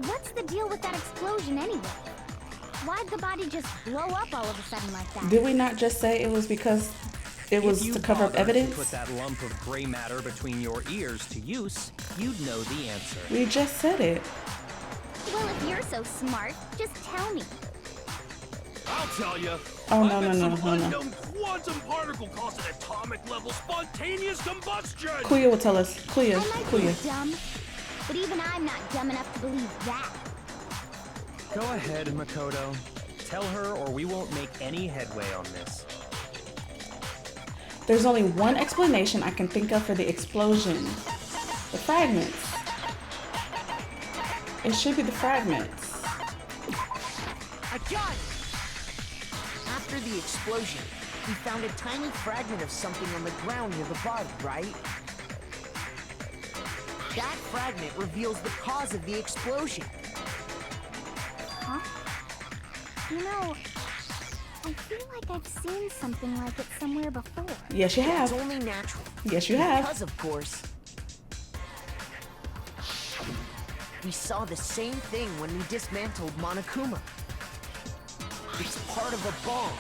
Speaker 4: what's the deal with that explosion anyway? Why'd the body just blow up all of a sudden like that?
Speaker 3: Did we not just say it was because it was
Speaker 1: If you
Speaker 3: to cover up
Speaker 1: bothered
Speaker 3: evidence?
Speaker 1: to put that lump of gray matter between your ears to use, you'd know the answer.
Speaker 3: We just said it.
Speaker 8: Well, if you're so smart, just tell me.
Speaker 2: I'll tell you.
Speaker 3: Oh,
Speaker 2: I
Speaker 3: no,
Speaker 2: bet
Speaker 3: no,
Speaker 2: some
Speaker 3: no, no, no.
Speaker 2: unknown quantum particle caused an atomic level spontaneous combustion.
Speaker 3: Kuya will tell us. Kuya.
Speaker 8: I might be
Speaker 3: Kuya.
Speaker 8: dumb, but even I'm not dumb enough to believe that.
Speaker 1: Go ahead, Makoto. Tell her or we won't make any headway on this.
Speaker 3: There's only one explanation I can think of for the explosion. The fragments. It should be the fragments.
Speaker 6: I got it! After the explosion, we found a tiny fragment of something on the ground near the body, right? That fragment reveals the cause of the explosion.
Speaker 4: Huh? You know, I feel like I've seen something like it somewhere before.
Speaker 3: Yes, you have.
Speaker 6: It's only natural.
Speaker 3: Yes, you have.
Speaker 6: Because, of course, we saw the same thing when we dismantled Monokuma. It's part of a bomb.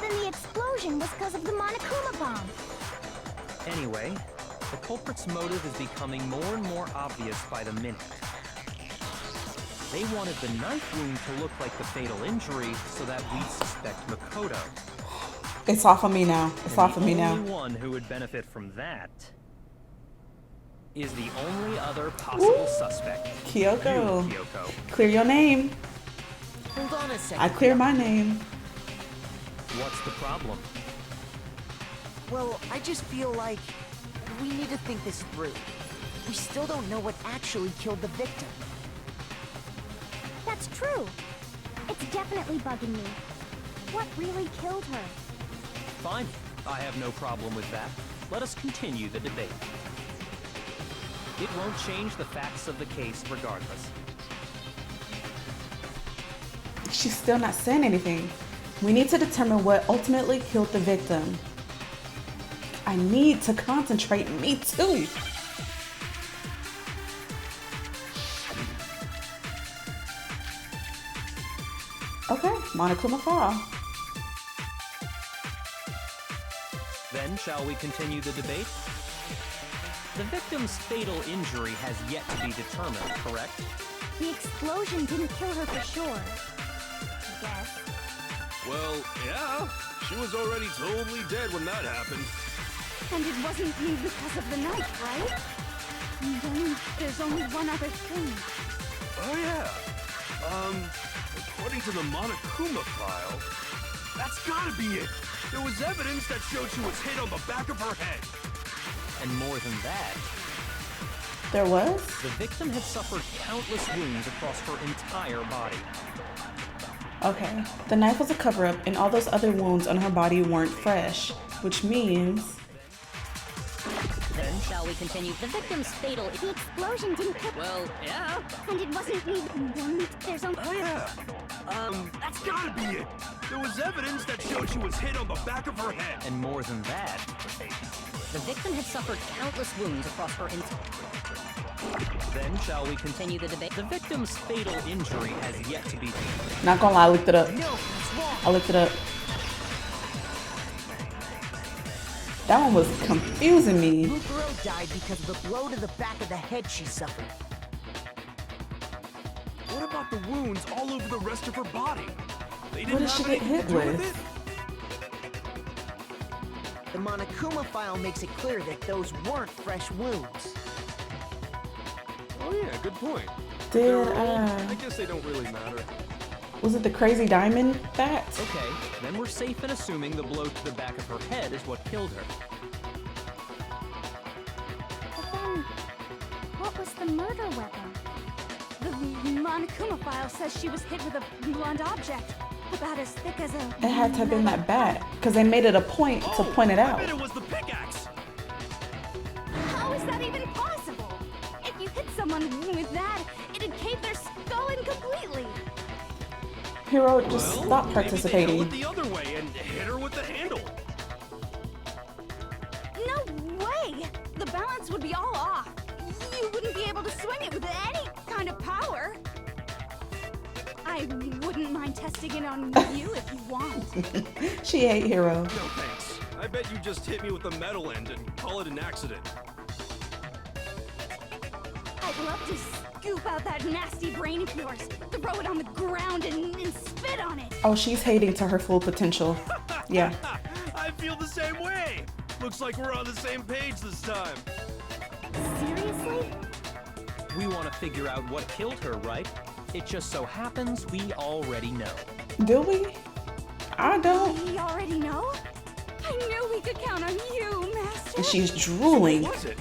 Speaker 4: then the explosion was because of the Monokuma bomb.
Speaker 1: Anyway, the culprit's motive is becoming more and more obvious by the minute. They wanted the knife wound to look like the fatal injury so that we'd suspect Makoto.
Speaker 3: It's off of me now. It's off of me now.
Speaker 1: The only one who would benefit from that is the only other possible suspect.
Speaker 3: Kyoko.
Speaker 1: You, Kyoko.
Speaker 3: Clear your name.
Speaker 6: Hold on a second.
Speaker 3: I clear my name.
Speaker 1: What's the problem?
Speaker 6: Well, I just feel like we need to think this through. We still don't know what actually killed the victim.
Speaker 4: That's true. It's definitely bugging me. What really killed her?
Speaker 1: Fine. I have no problem with that. Let us continue the debate. It won't change the facts of the case regardless.
Speaker 3: She's still not saying anything. We need to determine what ultimately killed the victim. I need to concentrate. Me too. Okay, Monokuma Fall.
Speaker 1: Then, shall we continue the debate? The victim's fatal injury has yet to be determined, correct?
Speaker 4: The explosion didn't kill her for sure. I guess.
Speaker 2: Well, yeah. She was already totally dead when that happened.
Speaker 8: And it wasn't me because of the knife, right? And then there's only one other thing.
Speaker 2: Oh, yeah. According to the Monokuma file, that's gotta be it. There was evidence that showed she was hit on the back of her head.
Speaker 1: And more than that,
Speaker 3: There was?
Speaker 1: the victim had suffered countless wounds across her entire body.
Speaker 3: Okay. The knife was a cover-up and all those other wounds on her body weren't fresh, which means...
Speaker 9: Then shall we continue? The victim's fatal...
Speaker 4: The explosion didn't kill her.
Speaker 9: Well, yeah.
Speaker 4: And it wasn't me. And then there's only...
Speaker 2: Oh, yeah. That's gotta be it. There was evidence that showed she was hit on the back of her head.
Speaker 1: And more than that,
Speaker 9: The victim had suffered countless wounds across her entire...
Speaker 1: then shall we continue the debate? The victim's fatal injury has yet to be...
Speaker 3: Not gonna lie, I looked it up.
Speaker 6: No, it's wrong.
Speaker 3: I looked it up. That one was confusing me.
Speaker 6: Mukuro died because of the blow to the back of the head she suffered.
Speaker 2: What about the wounds all over the rest of her body? They
Speaker 3: What
Speaker 2: didn't
Speaker 3: did she
Speaker 2: have
Speaker 3: get
Speaker 2: anything
Speaker 3: hit
Speaker 2: to do with
Speaker 3: with?
Speaker 2: it?
Speaker 6: The Monokuma file makes it clear that those weren't fresh wounds.
Speaker 2: Oh yeah, good point.
Speaker 3: Did,
Speaker 2: They're old, I guess they don't really matter.
Speaker 3: was it the crazy diamond bat?
Speaker 1: Okay, then we're safe in assuming the blow to the back of her head is what killed her.
Speaker 4: But then, what was the murder weapon?
Speaker 8: The Monokuma file says she was hit with a blunt object, about as thick as a...
Speaker 3: It had to have been that bat, because they made it a point to point it
Speaker 2: I
Speaker 3: out.
Speaker 2: bet it was the pickaxe.
Speaker 8: How is that even possible? If you hit someone with that, it'd cave their skull in completely.
Speaker 3: Hero just
Speaker 2: Well,
Speaker 3: stopped
Speaker 2: maybe they
Speaker 3: participating.
Speaker 2: held it the other way and hit her with the handle.
Speaker 8: No way! The balance would be all off. You wouldn't be able to swing it with any kind of power. I wouldn't mind testing it on you if you want.
Speaker 3: She ate Hero.
Speaker 2: No thanks. I bet you just hit me with the metal end and call it an accident.
Speaker 8: I'd love to scoop out that nasty brain of yours, throw it on the ground and spit on it.
Speaker 3: Oh, she's hating to her full potential. Yeah.
Speaker 2: I feel the same way. Looks like we're on the same page this time.
Speaker 4: Seriously?
Speaker 1: We want to figure out what killed her, right? It just so happens we already know.
Speaker 3: Do we? I don't.
Speaker 8: We already know? I knew we could count on you, Master.
Speaker 3: And she's drooling.
Speaker 2: What was it?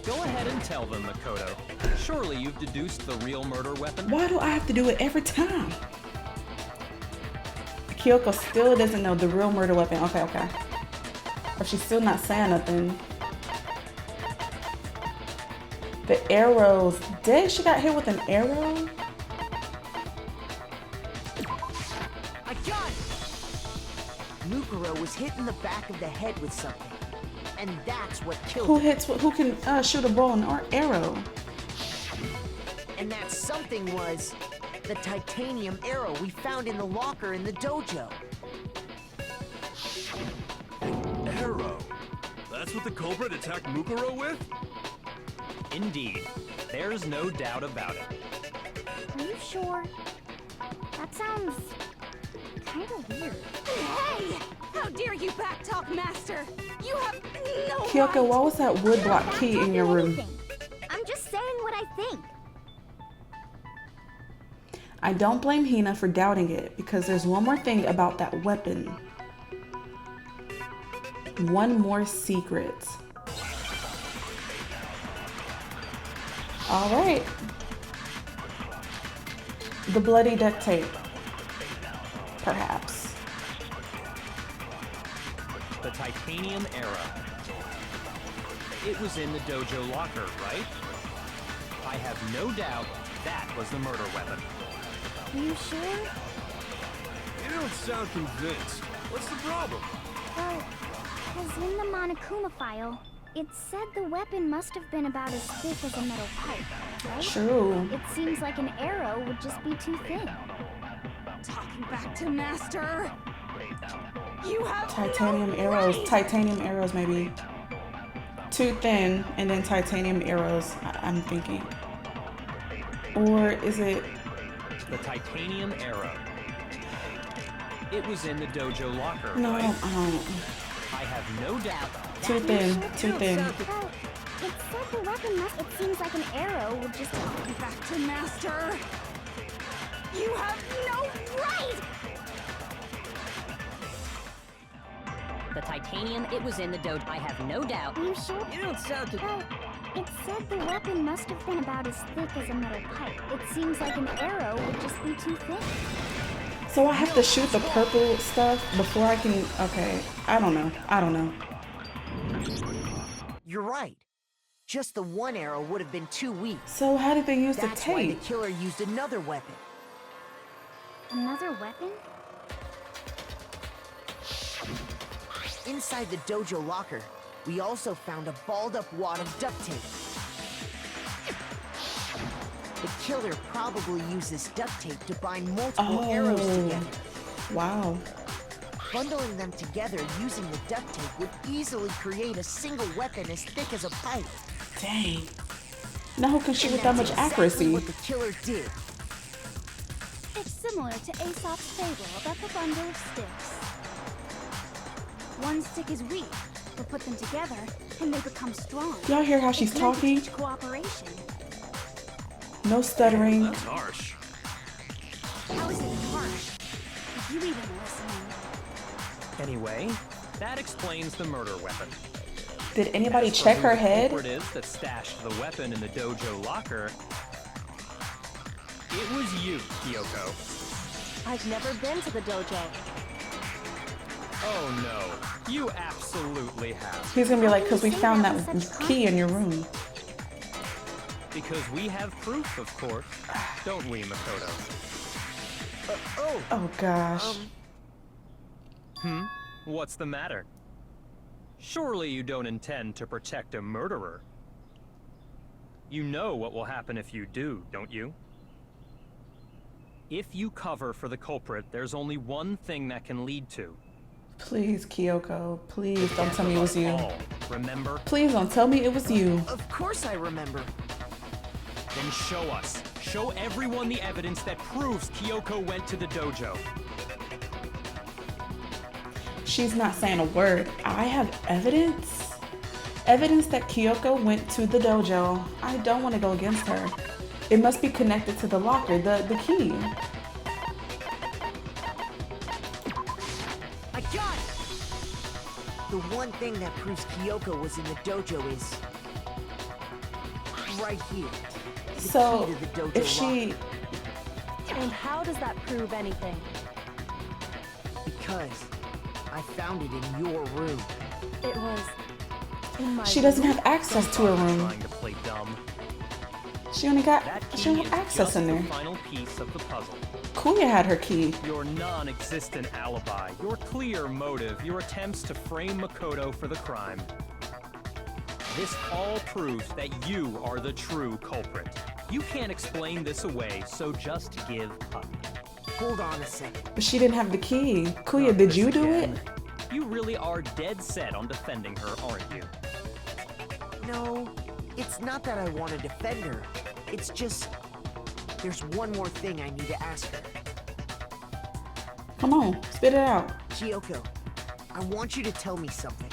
Speaker 1: Go ahead and tell them, Makoto. Surely you've deduced the real murder weapon?
Speaker 3: Why do I have to do it every time? Kyoko still doesn't know the real murder weapon. Okay, okay. Or she's still not saying nothing. The arrows. Dang, she got hit with an arrow?
Speaker 6: I got it! Mukuro was hit in the back of the head with something. And that's what killed
Speaker 3: Who
Speaker 6: her.
Speaker 3: hits? Who can shoot a bow and arrow?
Speaker 6: And that something was the titanium arrow we found in the locker in the dojo.
Speaker 2: arrow. That's what the culprit attacked Mukuro with?
Speaker 1: Indeed. There's no doubt about it.
Speaker 4: Are you sure? That sounds kind of weird.
Speaker 8: Hey! How dare you backtalk, Master? You have no
Speaker 3: Kyoko,
Speaker 8: right!
Speaker 3: why was that woodblock key in your room?
Speaker 4: I'm just saying what I think.
Speaker 3: I don't blame Hina for doubting it because there's one more thing about that weapon. One more secret. All right. The bloody duct tape. Perhaps.
Speaker 1: The titanium arrow. It was in the dojo locker, right? I have no doubt that was the murder weapon.
Speaker 4: Are you sure?
Speaker 2: You don't sound convinced. What's the problem?
Speaker 4: Well, because in the Monokuma file, it said the weapon must have been about as thick as a metal pipe, right?
Speaker 3: True.
Speaker 4: It seems like an arrow would just be too thin.
Speaker 8: Talking back to Master. You have
Speaker 3: Titanium
Speaker 8: no
Speaker 3: arrows.
Speaker 8: right!
Speaker 3: Titanium arrows, maybe. Too thin, and then titanium arrows, I'm thinking. Or is it...
Speaker 1: The titanium arrow. It was in the dojo locker,
Speaker 3: No,
Speaker 1: right? I have no doubt.
Speaker 3: Too thin, too thin.
Speaker 4: Well, it said the weapon must... It seems like an arrow would just...
Speaker 8: Talking back to Master. You have no right!
Speaker 9: The titanium, it was in the dojo. I have no doubt.
Speaker 4: Are you sure?
Speaker 9: You don't sound too...
Speaker 4: Well, it said the weapon must have been about as thick as a metal pipe. It seems like an arrow would just be too thin.
Speaker 3: So I have to shoot the purple stuff before I can... Okay, I don't know.
Speaker 6: You're right. Just the one arrow would have been too weak.
Speaker 3: So how did they use the
Speaker 6: That's why the
Speaker 3: tape?
Speaker 6: killer used another weapon.
Speaker 4: Another weapon?
Speaker 6: Inside the dojo locker, we also found a balled-up wad of duct tape. The killer probably used this duct tape to bind multiple arrows together.
Speaker 3: Wow.
Speaker 6: Bundling them together using the duct tape would easily create a single weapon as thick as a pipe.
Speaker 3: Dang. Now who can shoot
Speaker 6: And
Speaker 3: with that
Speaker 6: that's
Speaker 3: much
Speaker 6: exactly
Speaker 3: accuracy?
Speaker 6: what the killer did.
Speaker 8: It's similar to Aesop's fable about the bundle of sticks. One stick is weak, but put them together and they become strong.
Speaker 3: Y'all hear how she's
Speaker 8: It's meant to
Speaker 3: talking?
Speaker 8: teach cooperation.
Speaker 3: No stuttering.
Speaker 2: That's harsh.
Speaker 8: How is it harsh? If you even listening.
Speaker 1: Anyway, that explains the murder weapon.
Speaker 3: Did anybody
Speaker 1: As for
Speaker 3: check
Speaker 1: who
Speaker 3: her
Speaker 1: the
Speaker 3: head?
Speaker 1: culprit is that stashed the weapon in the dojo locker, it was you, Kyoko.
Speaker 7: I've never been to the dojo.
Speaker 1: Oh no, you absolutely have.
Speaker 3: He's gonna be like, because we found that key in your room.
Speaker 1: Because we have proof, of course. Don't we, Makoto?
Speaker 3: Oh gosh.
Speaker 1: What's the matter? Surely you don't intend to protect a murderer. You know what will happen if you do, don't you? If you cover for the culprit, there's only one thing that can lead to.
Speaker 3: Please, Kyoko. Please don't tell me it was you.
Speaker 1: All, remember?
Speaker 3: Please don't tell me it was you.
Speaker 6: Of course I remember.
Speaker 1: Then show us. Show everyone the evidence that proves Kyoko went to the dojo.
Speaker 3: She's not saying a word. I have evidence? Evidence that Kyoko went to the dojo. I don't want to go against her. It must be connected to the locker, the key.
Speaker 6: I got it! The one thing that proves Kyoko was in the dojo is... right here. The
Speaker 3: So,
Speaker 6: key to the dojo
Speaker 3: if she...
Speaker 6: locker.
Speaker 7: And how does that prove anything?
Speaker 6: Because I found it in your room.
Speaker 7: It was in my
Speaker 3: She doesn't
Speaker 7: room.
Speaker 3: have access to her room.
Speaker 1: Trying to play dumb.
Speaker 3: She only got...
Speaker 1: That
Speaker 3: She
Speaker 1: key
Speaker 3: don't
Speaker 1: is
Speaker 3: have access
Speaker 1: just
Speaker 3: in
Speaker 1: the
Speaker 3: there.
Speaker 1: final piece of the puzzle.
Speaker 3: Kuya had her key.
Speaker 1: Your non-existent alibi, your clear motive, your attempts to frame Makoto for the crime. This all proves that you are the true culprit. You can't explain this away, so just give up.
Speaker 6: Hold on a second.
Speaker 3: But she didn't have the key. Kuya, did you do it?
Speaker 1: You really are dead set on defending her, aren't you?
Speaker 6: No, it's not that I want to defend her. It's just... there's one more thing I need to ask her.
Speaker 3: Come on, spit it out.
Speaker 6: Kyoko, I want you to tell me something.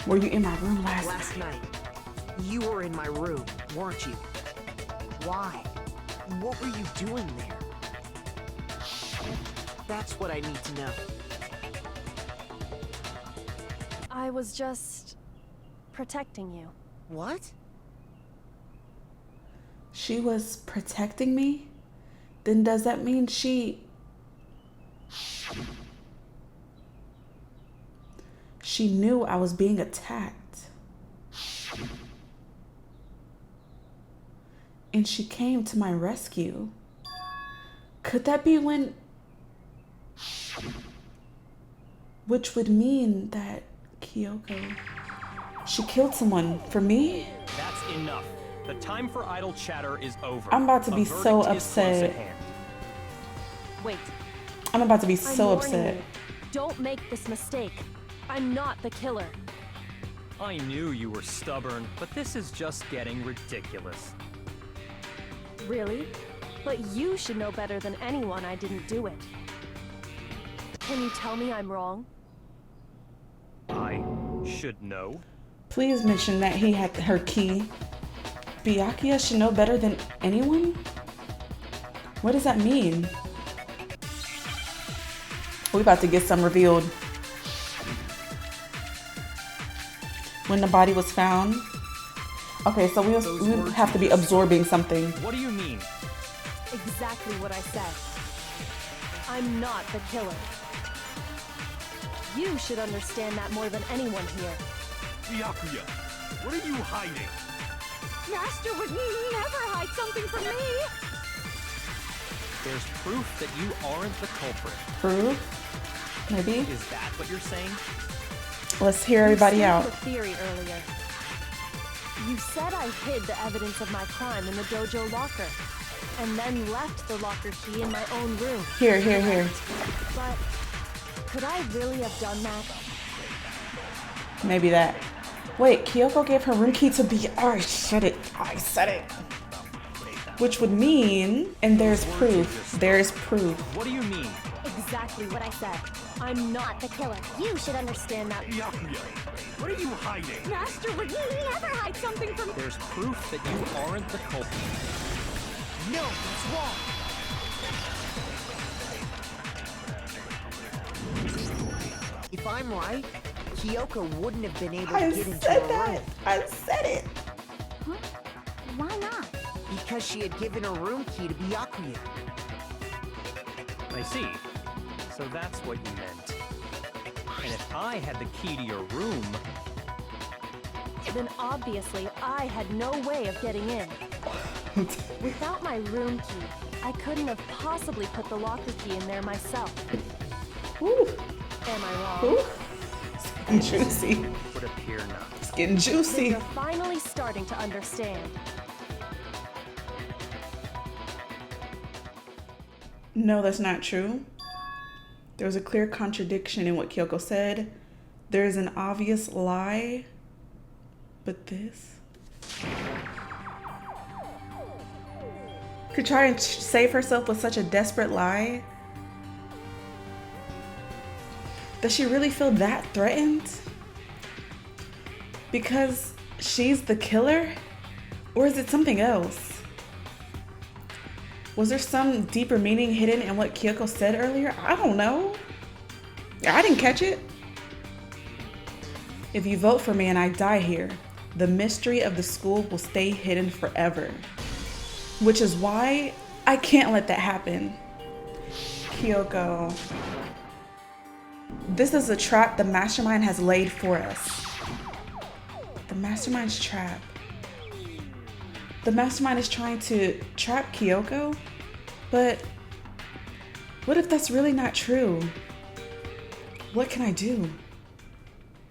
Speaker 3: Were you in my room last night?
Speaker 6: Last night, you were in my room, weren't you? Why? What were you doing there? That's what I need to know.
Speaker 7: I was just protecting you.
Speaker 6: What?
Speaker 3: She was protecting me? Then does that mean she knew I was being attacked? And she came to my rescue? Could that be when... Which would mean that Kyoko... she killed someone for me?
Speaker 1: That's enough. The time for idle chatter is over.
Speaker 3: I'm about to be
Speaker 1: A
Speaker 3: so
Speaker 1: verdict is close at
Speaker 3: upset.
Speaker 1: hand.
Speaker 7: Wait,
Speaker 3: I'm about to be
Speaker 7: I'm
Speaker 3: so
Speaker 7: warning
Speaker 3: upset.
Speaker 7: you. Don't make this mistake. I'm not the killer.
Speaker 1: I knew you were stubborn, but this is just getting ridiculous.
Speaker 7: Really? But you should know better than anyone I didn't do it. Can you tell me I'm wrong?
Speaker 1: I should know.
Speaker 3: Please mention that he had her key. Byakuya should know better than anyone? What does that mean? We about to get some revealed. When the body was found. Okay, so we have to be absorbing something.
Speaker 1: What do you mean?
Speaker 7: Exactly what I said. I'm not the killer. You should understand that more than anyone here.
Speaker 2: Byakuya, what are you hiding?
Speaker 8: Master would never hide something from me.
Speaker 1: There's proof that you aren't the culprit.
Speaker 3: Proof? Maybe?
Speaker 1: Is that what you're saying?
Speaker 3: Let's hear everybody
Speaker 7: You
Speaker 3: out.
Speaker 7: stated the theory earlier. You said I hid the evidence of my crime in the dojo locker, and then left the locker key in my own room.
Speaker 3: Here.
Speaker 7: But could I really have done that?
Speaker 3: Maybe that. Wait, Kyoko gave her room key to I said it. Which would mean, and there's proof. There's proof.
Speaker 1: What do you mean?
Speaker 7: Exactly what I said. I'm not the killer. You should understand that.
Speaker 2: Byakuya, what are you hiding?
Speaker 8: Master would never hide something from me.
Speaker 1: There's proof that you aren't the culprit.
Speaker 6: No, that's wrong. If I'm right, Kyoko wouldn't have been able to
Speaker 3: I
Speaker 6: get into
Speaker 3: said
Speaker 6: her
Speaker 3: that.
Speaker 6: room
Speaker 3: I said it.
Speaker 4: Huh? Why not?
Speaker 6: because she had given her room key to Byakuya.
Speaker 1: I see. So that's what you meant. And if I had the key to your room...
Speaker 7: Then obviously I had no way of getting in. Without my room key, I couldn't have possibly put the locker key in there myself.
Speaker 3: Ooh.
Speaker 7: Am I wrong?
Speaker 3: Ooh. It's getting juicy.
Speaker 1: would appear not.
Speaker 3: It's getting
Speaker 7: Then
Speaker 3: juicy.
Speaker 7: you're finally starting to understand.
Speaker 3: No, that's not true. There was a clear contradiction in what Kyoko said. There is an obvious lie. But this? Could try and save herself with such a desperate lie? Does she really feel that threatened? Because she's the killer? Or is it something else? Was there some deeper meaning hidden in what Kyoko said earlier? I don't know. I didn't catch it. If you vote for me and I die here, the mystery of the school will stay hidden forever. Which is why I can't let that happen. Kyoko. This is a trap the mastermind has laid for us. The mastermind's trap. The mastermind is trying to trap Kyoko, but what if that's really not true? What can I do?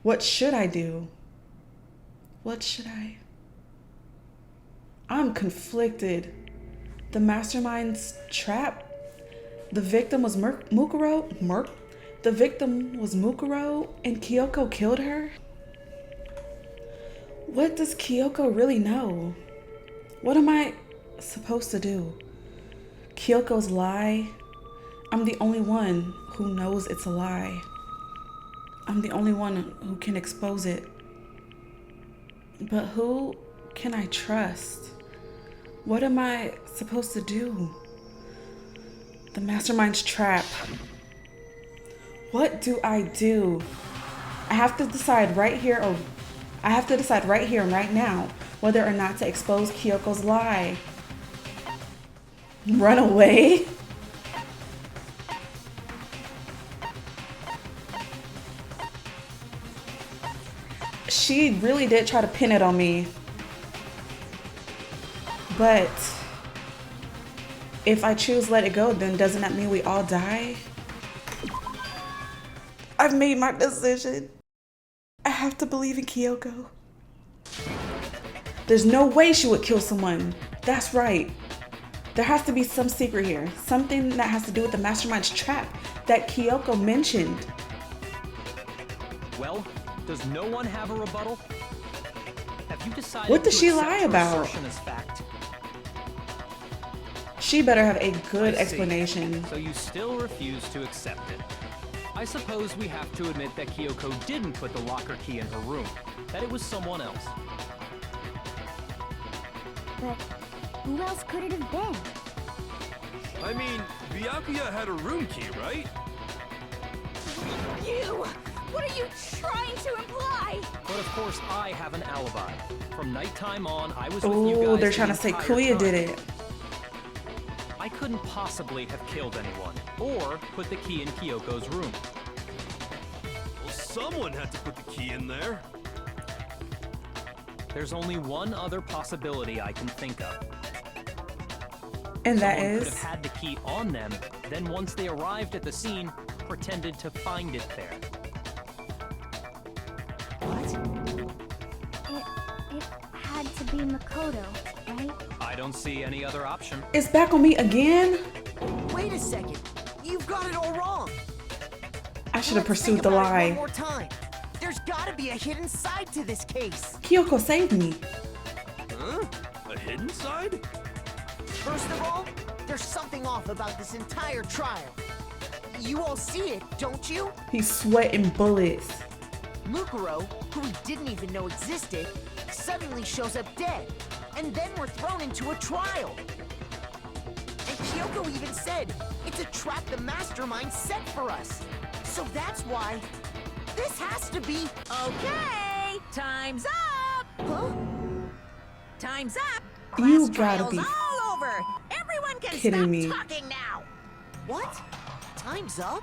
Speaker 3: What should I do? What should I? I'm conflicted. The mastermind's trap The victim was Mukuro? The victim was Mukuro and Kyoko killed her? What does Kyoko really know? What am I supposed to do? Kyoko's lie? I'm the only one who knows it's a lie. I'm the only one who can expose it. But who can I trust? What am I supposed to do? The mastermind's trap. What do I do? I have to decide right here and right now whether or not to expose Kyoko's lie. Run away? She really did try to pin it on me. But if I choose let it go, then doesn't that mean we all die? I've made my decision. I have to believe in Kyoko. There's no way she would kill someone. That's right. There has to be some secret here. Something that has to do with the mastermind's trap that Kyoko mentioned.
Speaker 1: Well, does no one have a rebuttal? Have you decided
Speaker 3: What does
Speaker 1: to
Speaker 3: she
Speaker 1: accept
Speaker 3: lie
Speaker 1: her
Speaker 3: about?
Speaker 1: assertion as fact?
Speaker 3: She better have a good
Speaker 1: I see.
Speaker 3: explanation.
Speaker 1: So you still refuse to accept it. I suppose we have to admit that Kyoko didn't put the locker key in her room, that it was someone else.
Speaker 4: But who else could it have been?
Speaker 2: I mean, Byakuya had a room key, right?
Speaker 8: You! What are you trying to imply?
Speaker 1: But of course, I have an alibi. From nighttime on, I was with you guys.
Speaker 3: Oh, they're
Speaker 1: the
Speaker 3: trying to say
Speaker 1: entire
Speaker 3: Kuya
Speaker 1: time.
Speaker 3: did it.
Speaker 1: I couldn't possibly have killed anyone, or put the key in Kyoko's room.
Speaker 2: Well, someone had to put the key in there.
Speaker 1: There's only one other possibility I can think of.
Speaker 3: And that
Speaker 1: Someone could
Speaker 3: is?
Speaker 1: have had the key on them, then once they arrived at the scene, pretended to find it there.
Speaker 4: It had to be Makoto, right?
Speaker 1: I don't see any other option.
Speaker 3: It's back on me again?
Speaker 6: Wait a second. You've got it all wrong.
Speaker 3: I should have
Speaker 6: Let's
Speaker 3: pursued
Speaker 6: think
Speaker 3: the
Speaker 6: about it
Speaker 3: lie.
Speaker 6: one more time. There's gotta be a hidden side to this case.
Speaker 3: Kyoko saved me.
Speaker 2: Huh? A hidden side?
Speaker 6: First of all, there's something off about this entire trial. You all see it, don't you?
Speaker 3: He's sweating bullets.
Speaker 6: Mukuro, who we didn't even know existed, suddenly shows up dead. And then we're thrown into a trial. And Kyoko even said, it's a trap the mastermind set for us. So that's why this has to be...
Speaker 5: Okay, time's up!
Speaker 6: Huh?
Speaker 5: Time's up!
Speaker 3: You
Speaker 5: Class
Speaker 3: gotta
Speaker 5: trial's
Speaker 3: be
Speaker 5: all over! Everyone can
Speaker 3: kidding
Speaker 5: stop
Speaker 3: me.
Speaker 5: talking now!
Speaker 6: What? Time's up?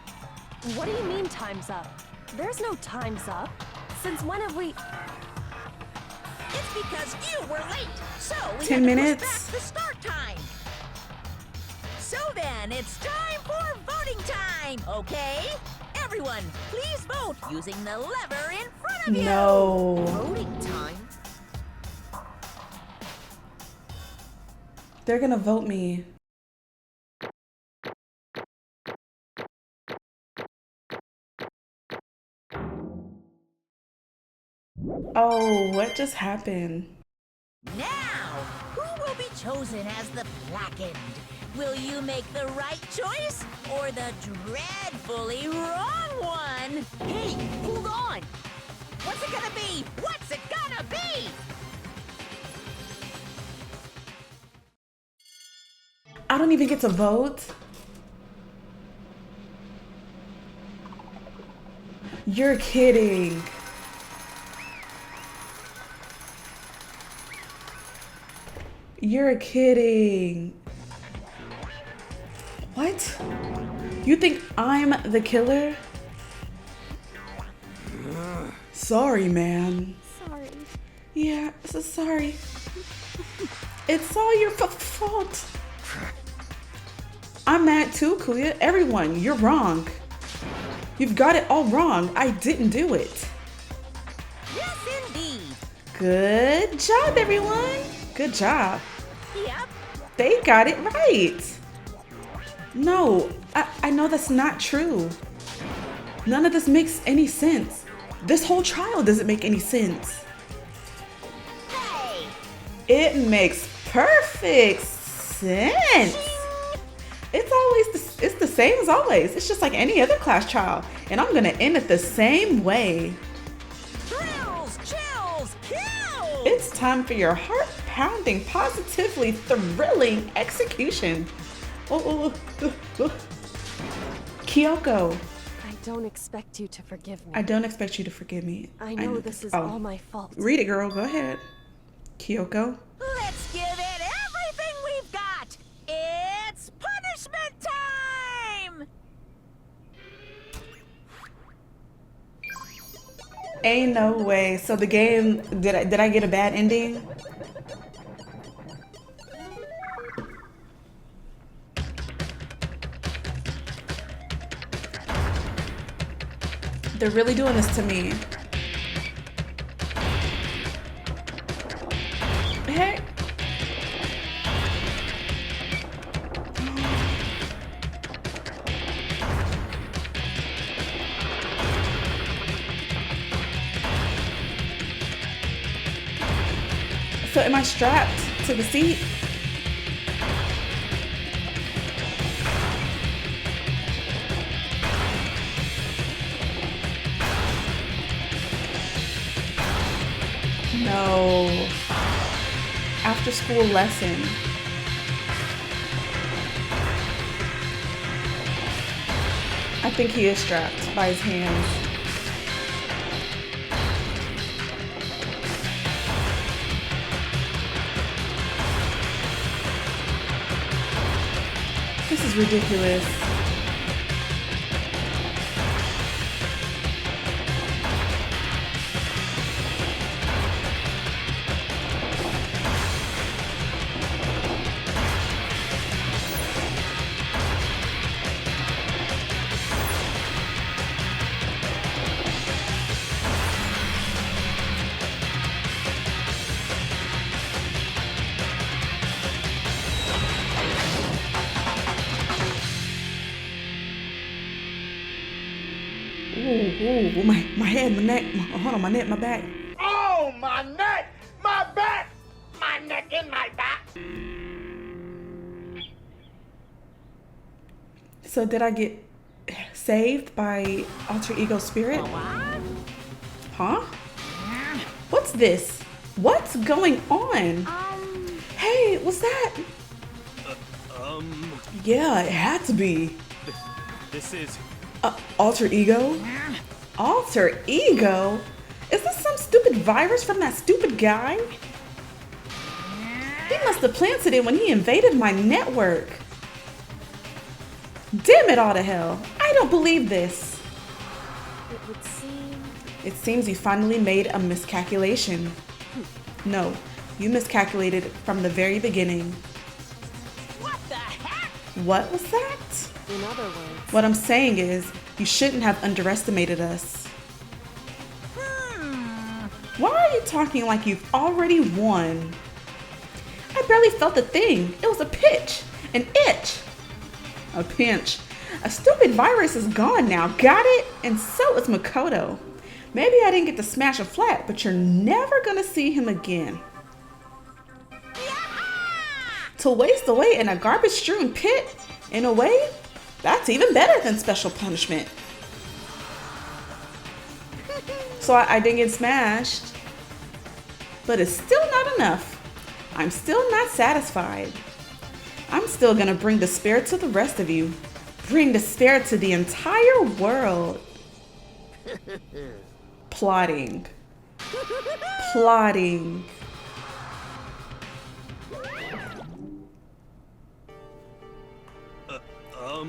Speaker 7: What do you mean time's up? There's no time's up. Since when have we...
Speaker 5: It's because you were late, so we
Speaker 3: 10
Speaker 5: had to
Speaker 3: minutes.
Speaker 5: push back the start time. So then, it's time for voting time, okay? Everyone, please vote using the lever in front of you.
Speaker 3: No.
Speaker 6: Voting time?
Speaker 3: They're gonna vote me. Oh, what just happened?
Speaker 5: Now, who will be chosen as the blackened? Will you make the right choice or the dreadfully wrong one?
Speaker 6: Hey, hold on!
Speaker 5: What's it gonna be? What's it gonna be?
Speaker 3: I don't even get to vote. You're kidding. You're kidding. What? You think I'm the killer? Sorry, man.
Speaker 4: Sorry.
Speaker 3: Yeah, so sorry. It's all your fault. I'm mad too, Kuya. Everyone, you're wrong. You've got it all wrong. I didn't do it.
Speaker 5: Yes, indeed.
Speaker 3: Good job, everyone. Good job.
Speaker 5: Yep.
Speaker 3: They got it right. No, I know that's not true. None of this makes any sense. This whole trial doesn't make any sense.
Speaker 5: Hey!
Speaker 3: It makes perfect sense. It's the same as always. It's just like any other class trial, and I'm gonna end it the same way.
Speaker 5: Thrills, chills, kills!
Speaker 3: It's time for your heart-pounding, positively thrilling execution. Kyoko.
Speaker 7: I don't expect you to forgive me.
Speaker 3: I don't expect you to forgive me.
Speaker 7: I know this is
Speaker 3: oh.
Speaker 7: all my fault.
Speaker 3: Read it, girl. Go ahead. Kyoko.
Speaker 5: Let's give it everything we've got! It's punishment time!
Speaker 3: Ain't no way. So the game, did I get a bad ending? They're really doing this to me. Hey. So am I strapped to the seat? No. After school lesson. I think he is strapped by his hands. This is ridiculous. Ooh, my head, my neck, hold on, my neck, my back.
Speaker 10: Oh, my neck, my back, my neck and my back.
Speaker 3: So did I get saved by alter ego spirit? Huh? What's this? What's going on? Hey, what's that? Yeah, it had to be.
Speaker 2: This is...
Speaker 3: Alter ego? Alter ego? Is this some stupid virus from that stupid guy? He must have planted it when he invaded my network. Damn it all to hell. I don't believe this.
Speaker 7: It would seem...
Speaker 3: It seems you finally made a miscalculation. No, you miscalculated from the very beginning.
Speaker 5: What the heck?
Speaker 3: What was that?
Speaker 7: In other words...
Speaker 3: What I'm saying is, you shouldn't have underestimated us. Why are you talking like you've already won? I barely felt a thing. It was a pitch, an itch, a pinch. A stupid virus is gone now, got it? And so is Makoto. Maybe I didn't get to smash him flat, but you're never gonna see him again. To waste away in a garbage-strewn pit, in a way, that's even better than special punishment. So I didn't get smashed, but it's still not enough. I'm still not satisfied. I'm still gonna bring despair to the rest of you. Bring despair to the entire world. Plotting. Plotting.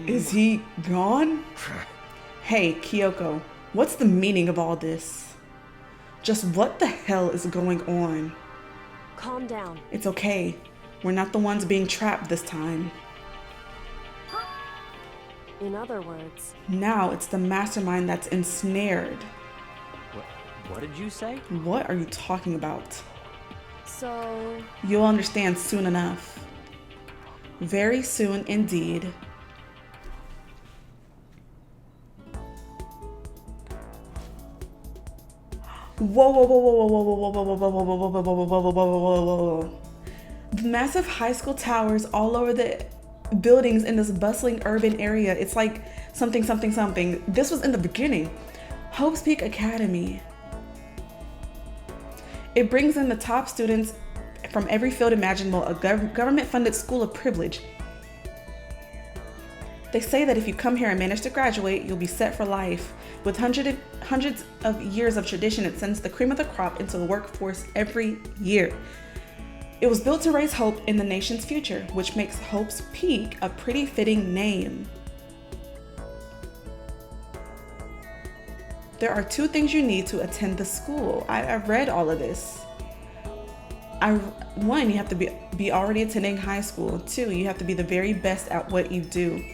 Speaker 3: Is he gone? Hey, Kyoko, what's the meaning of all this? Just what the hell is going on?
Speaker 7: Calm down.
Speaker 3: It's okay. We're not the ones being trapped this time.
Speaker 7: In other words...
Speaker 3: Now it's the mastermind that's ensnared.
Speaker 1: What did you say?
Speaker 3: What are you talking about?
Speaker 7: So...
Speaker 3: You'll understand soon enough. Very soon indeed. Whoa, whoa, whoa, whoa, whoa, whoa, whoa, whoa, whoa, whoa, whoa, whoa, whoa, whoa, whoa, whoa, whoa, whoa, whoa. The massive high school towers all over the buildings in this bustling urban area. It's like something, something, something. This was in the beginning. Hope's Peak Academy. It brings in the top students from every field imaginable, a government-funded school of privilege. They say that if you come here and manage to graduate, you'll be set for life. With hundreds of years of tradition, it sends the cream of the crop into the workforce every year. It was built to raise hope in the nation's future, which makes Hope's Peak a pretty fitting name. There are 2 things you need to attend the school. I've read all of this. 1, you have to be already attending high school. 2, you have to be the very best at what you do.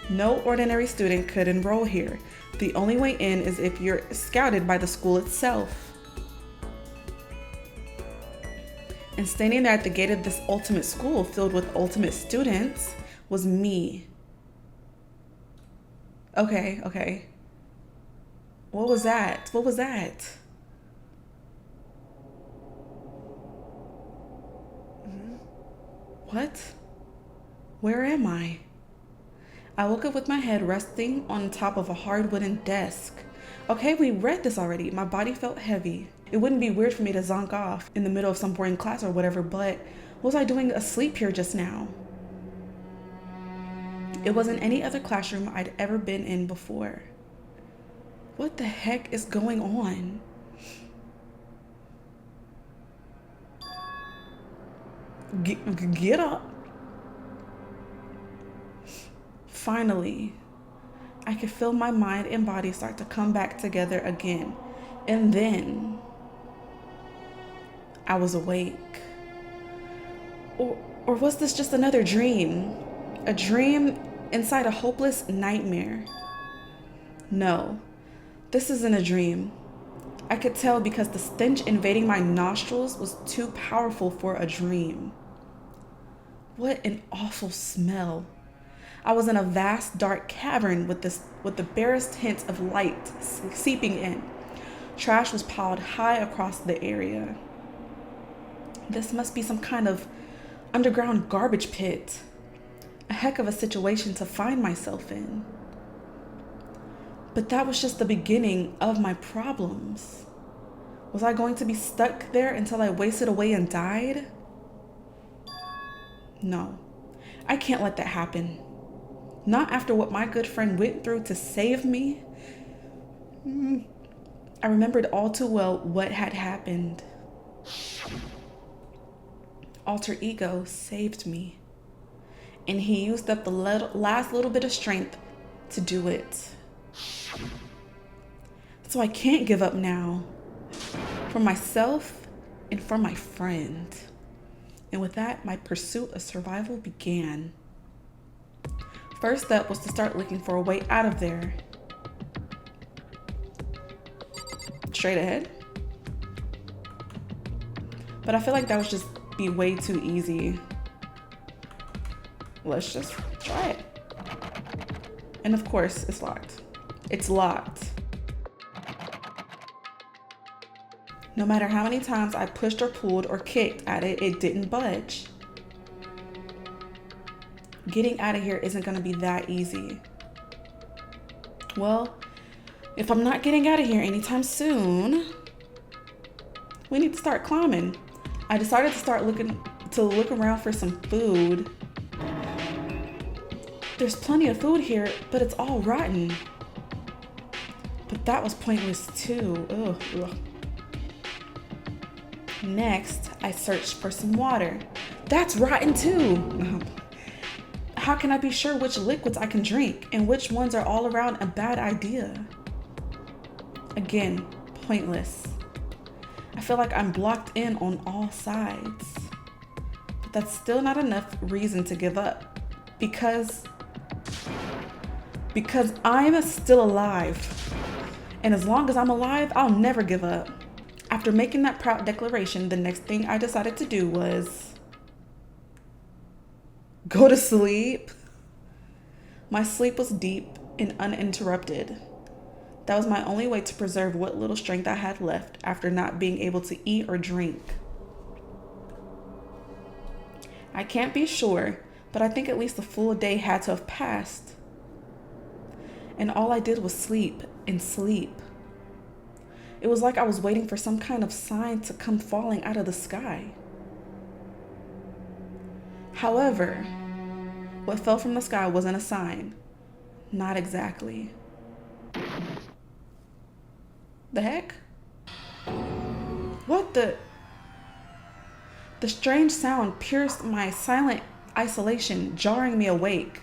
Speaker 3: No ordinary student could enroll here. The only way in is if you're scouted by the school itself. And standing there at the gate of this ultimate school filled with ultimate students was me. Okay. What was that? What was that? What? Where am I? I woke up with my head resting on top of a hard wooden desk. Okay, we read this already. My body felt heavy. It wouldn't be weird for me to zonk off in the middle of some boring class or whatever, but what was I doing asleep here just now? It wasn't any other classroom I'd ever been in before. What the heck is going on? Get up. Finally, I could feel my mind and body start to come back together again. And then I was awake. Or was this just another dream? A dream inside a hopeless nightmare? No, this isn't a dream. I could tell because the stench invading my nostrils was too powerful for a dream. What an awful smell. I was in a vast dark cavern with the barest hint of light seeping in. Trash was piled high across the area. This must be some kind of underground garbage pit. A heck of a situation to find myself in. But that was just the beginning of my problems. Was I going to be stuck there until I wasted away and died? No, I can't let that happen. Not after what my good friend went through to save me. I remembered all too well what had happened. Alter Ego saved me, and he used up the last little bit of strength to do it. So I can't give up now. For myself and for my friend. And with that, my pursuit of survival began. First step was to start looking for a way out of there. Straight ahead. But I feel like that would just be way too easy. Let's just try it. And of course, it's locked. It's locked. No matter how many times I pushed or pulled or kicked at it, it didn't budge. Getting out of here isn't gonna be that easy. Well, if I'm not getting out of here anytime soon, we need to start climbing. I decided to look around for some food. There's plenty of food here, but it's all rotten. But that was pointless too. Ugh. Next, I searched for some water. That's rotten too. How can I be sure which liquids I can drink and which ones are all around a bad idea? Again, pointless. I feel like I'm blocked in on all sides. But that's still not enough reason to give up. Because I'm still alive. And as long as I'm alive, I'll never give up. After making that proud declaration, the next thing I decided to do was go to sleep. My sleep was deep and uninterrupted. That was my only way to preserve what little strength I had left after not being able to eat or drink. I can't be sure, but I think at least a full day had to have passed. And all I did was sleep and sleep. It was like I was waiting for some kind of sign to come falling out of the sky. However, what fell from the sky wasn't a sign. Not exactly. The heck? What the? The strange sound pierced my silent isolation, jarring me awake.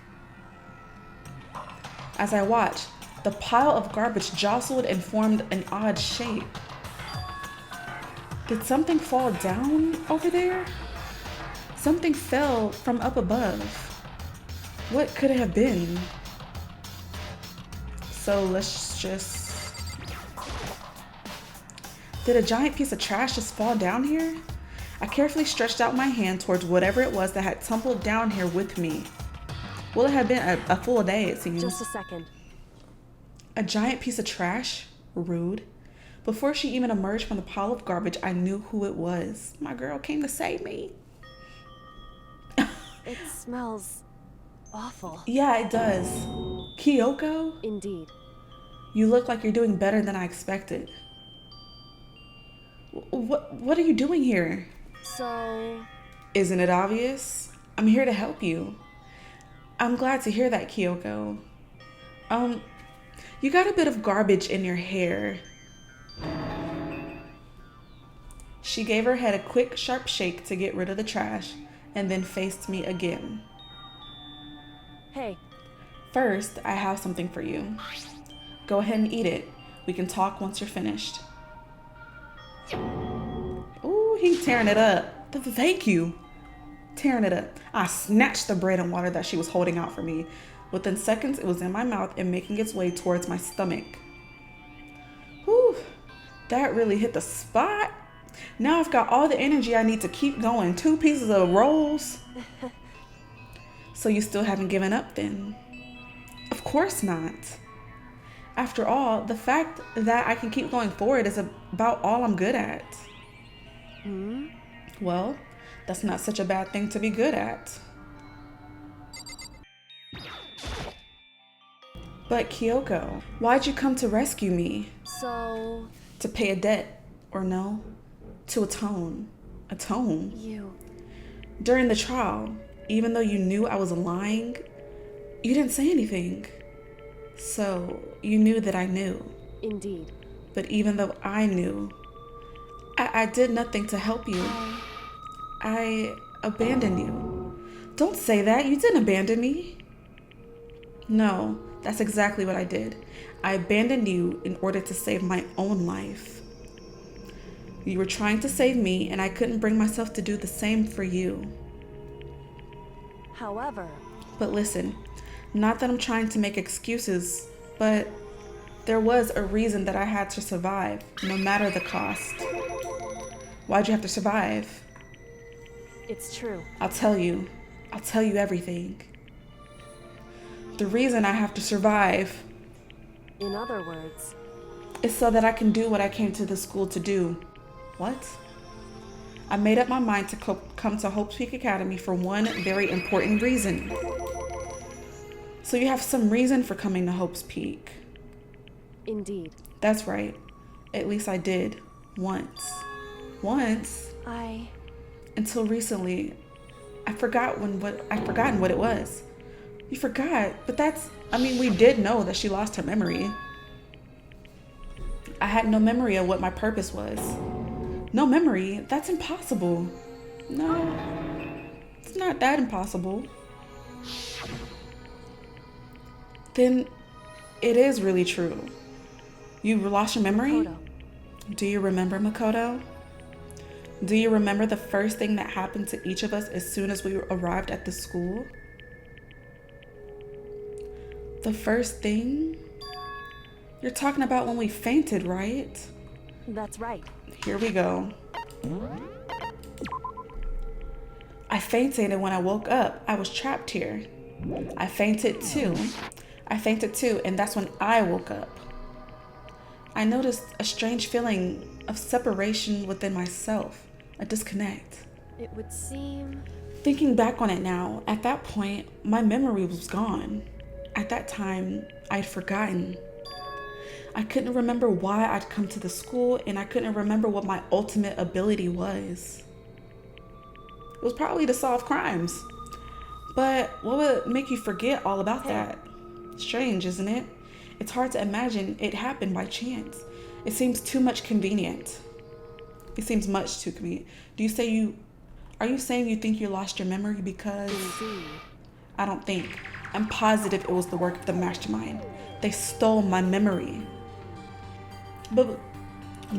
Speaker 3: As I watched, the pile of garbage jostled and formed an odd shape. Did something fall down over there? Something fell from up above. What could it have been? So let's just... Did a giant piece of trash just fall down here? I carefully stretched out my hand towards whatever it was that had tumbled down here with me. Well, it had been a full day, it seems.
Speaker 7: Just a second.
Speaker 3: A giant piece of trash? Rude. Before she even emerged from the pile of garbage, I knew who it was. My girl came to save me.
Speaker 7: It smells awful.
Speaker 3: Yeah, it does. Kyoko?
Speaker 7: Indeed.
Speaker 3: You look like you're doing better than I expected. What are you doing here?
Speaker 7: So...
Speaker 3: Isn't it obvious? I'm here to help you. I'm glad to hear that, Kyoko. You got a bit of garbage in your hair. She gave her head a quick, sharp shake to get rid of the trash, and then faced me again.
Speaker 7: Hey.
Speaker 3: First, I have something for you. Go ahead and eat it. We can talk once you're finished. Ooh, he's tearing it up. Thank you. Tearing it up. I snatched the bread and water that she was holding out for me. Within seconds, it was in my mouth and making its way towards my stomach. Whew, that really hit the spot. Now I've got all the energy I need to keep going. 2 pieces of rolls. So you still haven't given up then? Of course not. After all, the fact that I can keep going forward is about all I'm good at. Well, that's not such a bad thing to be good at. But Kyoko, why'd you come to rescue me?
Speaker 7: So...
Speaker 3: To pay a debt, or no? To atone. Atone?
Speaker 7: You...
Speaker 3: During the trial, even though you knew I was lying, you didn't say anything. So, you knew that I knew.
Speaker 7: Indeed.
Speaker 3: But even though I knew, I did nothing to help you. I abandoned you. Don't say that. You didn't abandon me. No, that's exactly what I did. I abandoned you in order to save my own life. You were trying to save me, and I couldn't bring myself to do the same for you.
Speaker 7: However...
Speaker 3: But listen, not that I'm trying to make excuses, but there was a reason that I had to survive, no matter the cost. Why'd you have to survive?
Speaker 7: It's true.
Speaker 3: I'll tell you everything. The reason I have to survive,
Speaker 7: in other words,
Speaker 3: is so that I can do what I came to the school to do. What? I made up my mind to come to Hope's Peak Academy for one very important reason. So you have some reason for coming to Hope's Peak.
Speaker 7: Indeed.
Speaker 3: That's right. At least I did. Once. Until recently, I've forgotten what it was. You forgot, but we did know that she lost her memory. I had no memory of what my purpose was. No memory? That's impossible. No, it's not that impossible. Then it is really true. You lost your memory?
Speaker 7: Makoto.
Speaker 3: Do you remember, Makoto? Do you remember the first thing that happened to each of us as soon as we arrived at the school? The first thing? You're talking about when we fainted, right?
Speaker 7: That's right.
Speaker 3: Here we go. I fainted, and when I woke up, I was trapped here. I fainted too, and that's when I woke up. I noticed a strange feeling of separation within myself, a disconnect.
Speaker 7: It would seem...
Speaker 3: Thinking back on it now, at that point, my memory was gone. At that time, I'd forgotten. I couldn't remember why I'd come to the school, and I couldn't remember what my ultimate ability was. It was probably to solve crimes. But what would make you forget all about that? Strange, isn't it? It's hard to imagine it happened by chance. It seems too much convenient. It seems much too convenient. Are you saying you think you lost your memory because... I don't think. I'm positive it was the work of the mastermind. They stole my memory. But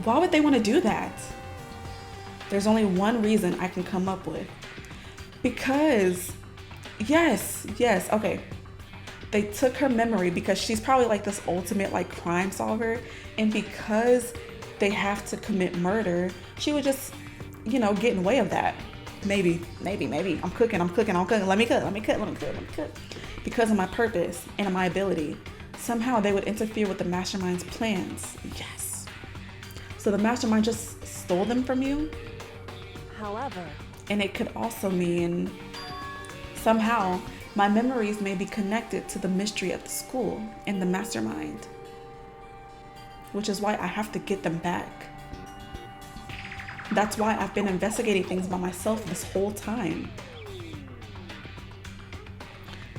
Speaker 3: why would they want to do that? There's only one reason I can come up with. Because, yes, okay. They took her memory because she's probably like this ultimate like crime solver. And because they have to commit murder, she would just, get in the way of that. Maybe. I'm cooking. Let me cook. Because of my purpose and my ability. Somehow they would interfere with the mastermind's plans. Yes. So the mastermind just stole them from you?
Speaker 7: However...
Speaker 3: And it could also mean somehow my memories may be connected to the mystery of the school and the mastermind. Which is why I have to get them back. That's why I've been investigating things by myself this whole time.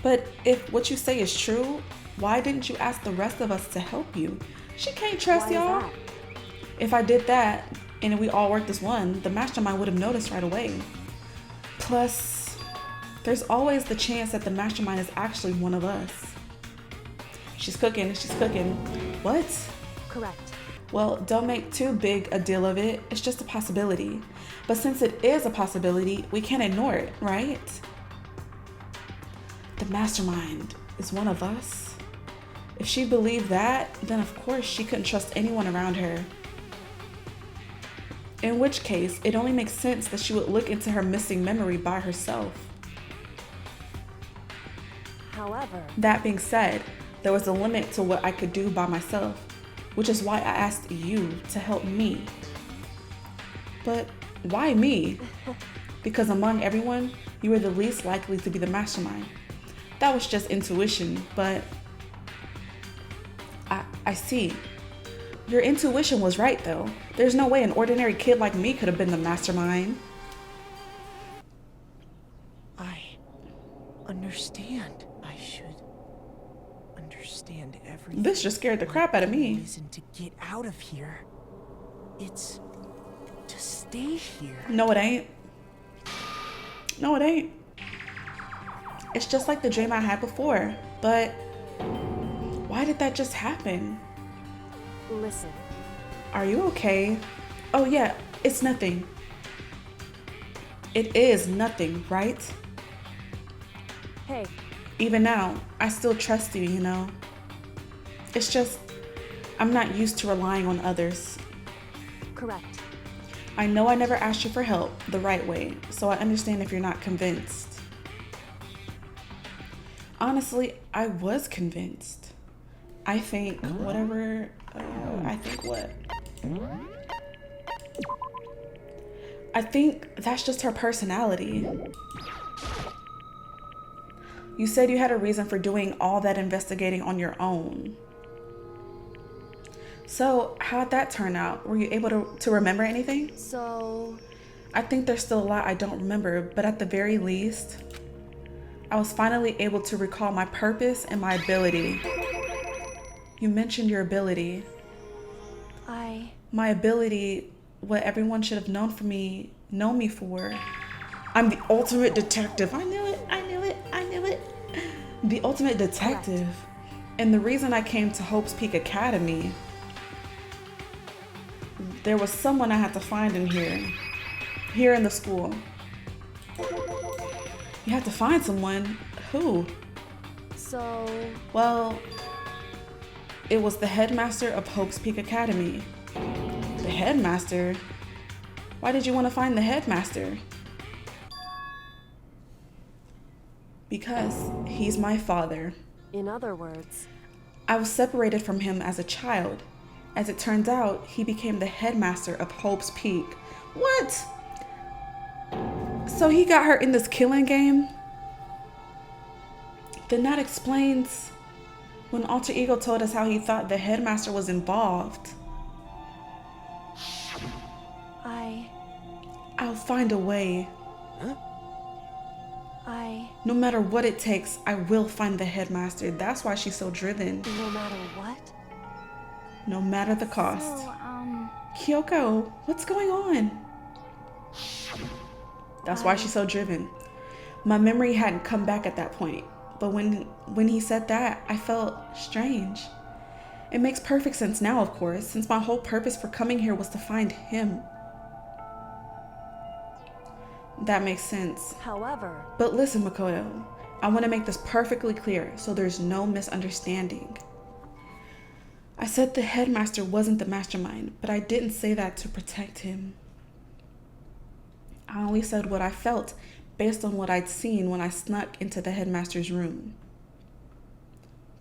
Speaker 3: But if what you say is true, why didn't you ask the rest of us to help you? She can't trust y'all. If I did that and we all worked as one, the mastermind would have noticed right away. Plus, there's always the chance that the mastermind is actually one of us. She's cooking. What?
Speaker 7: Correct.
Speaker 3: Well, don't make too big a deal of it. It's just a possibility. But since it is a possibility, we can't ignore it, right? The mastermind is one of us. If she believed that, then of course she couldn't trust anyone around her. In which case, it only makes sense that she would look into her missing memory by herself.
Speaker 7: However...
Speaker 3: That being said, there was a limit to what I could do by myself, which is why I asked you to help me. But why me? Because among everyone, you were the least likely to be the mastermind. That was just intuition, but I see. Your intuition was right though. There's no way an ordinary kid like me could have been the mastermind.
Speaker 6: I understand. I should understand everything.
Speaker 3: This just scared the crap out of me.
Speaker 6: The reason to get out of here. It's to stay here.
Speaker 3: No, it ain't. It's just like the dream I had before, but why did that just happen?
Speaker 7: Listen.
Speaker 3: Are you okay? Oh yeah, it's nothing. It is nothing, right?
Speaker 7: Hey.
Speaker 3: Even now, I still trust you, you know? It's just, I'm not used to relying on others.
Speaker 7: Correct.
Speaker 3: I know I never asked you for help the right way, so I understand if you're not convinced. Honestly, I was convinced. I think whatever, I think that's just her personality. You said you had a reason for doing all that investigating on your own. So how'd that turn out? Were you able to remember anything?
Speaker 7: So...
Speaker 3: I think there's still a lot I don't remember, but at the very least, I was finally able to recall my purpose and my ability. You mentioned your ability. My ability, what everyone should have known me for. I'm the ultimate detective. I knew it. The ultimate detective. Correct. And the reason I came to Hope's Peak Academy, there was someone I had to find in here in the school. You had to find someone. Who?
Speaker 7: So...
Speaker 3: Well, it was the headmaster of Hope's Peak Academy. The headmaster? Why did you want to find the headmaster? Because he's my father.
Speaker 7: In other words...
Speaker 3: I was separated from him as a child. As it turns out, he became the headmaster of Hope's Peak. What? So he got her in this killing game? Then that explains when Alter Ego told us how he thought the headmaster was involved. I'll find a way.
Speaker 2: Huh?
Speaker 3: No matter what it takes, I will find the headmaster. That's why she's so driven.
Speaker 7: No matter what?
Speaker 3: No matter the cost.
Speaker 8: So,
Speaker 3: Kyoko, what's going on? That's why she's so driven. My memory hadn't come back at that point. But when he said that, I felt strange. It makes perfect sense now, of course, since my whole purpose for coming here was to find him. That makes sense.
Speaker 7: However...
Speaker 3: But listen, Makoto, I want to make this perfectly clear so there's no misunderstanding. I said the headmaster wasn't the mastermind, but I didn't say that to protect him. I only said what I felt based on what I'd seen when I snuck into the headmaster's room.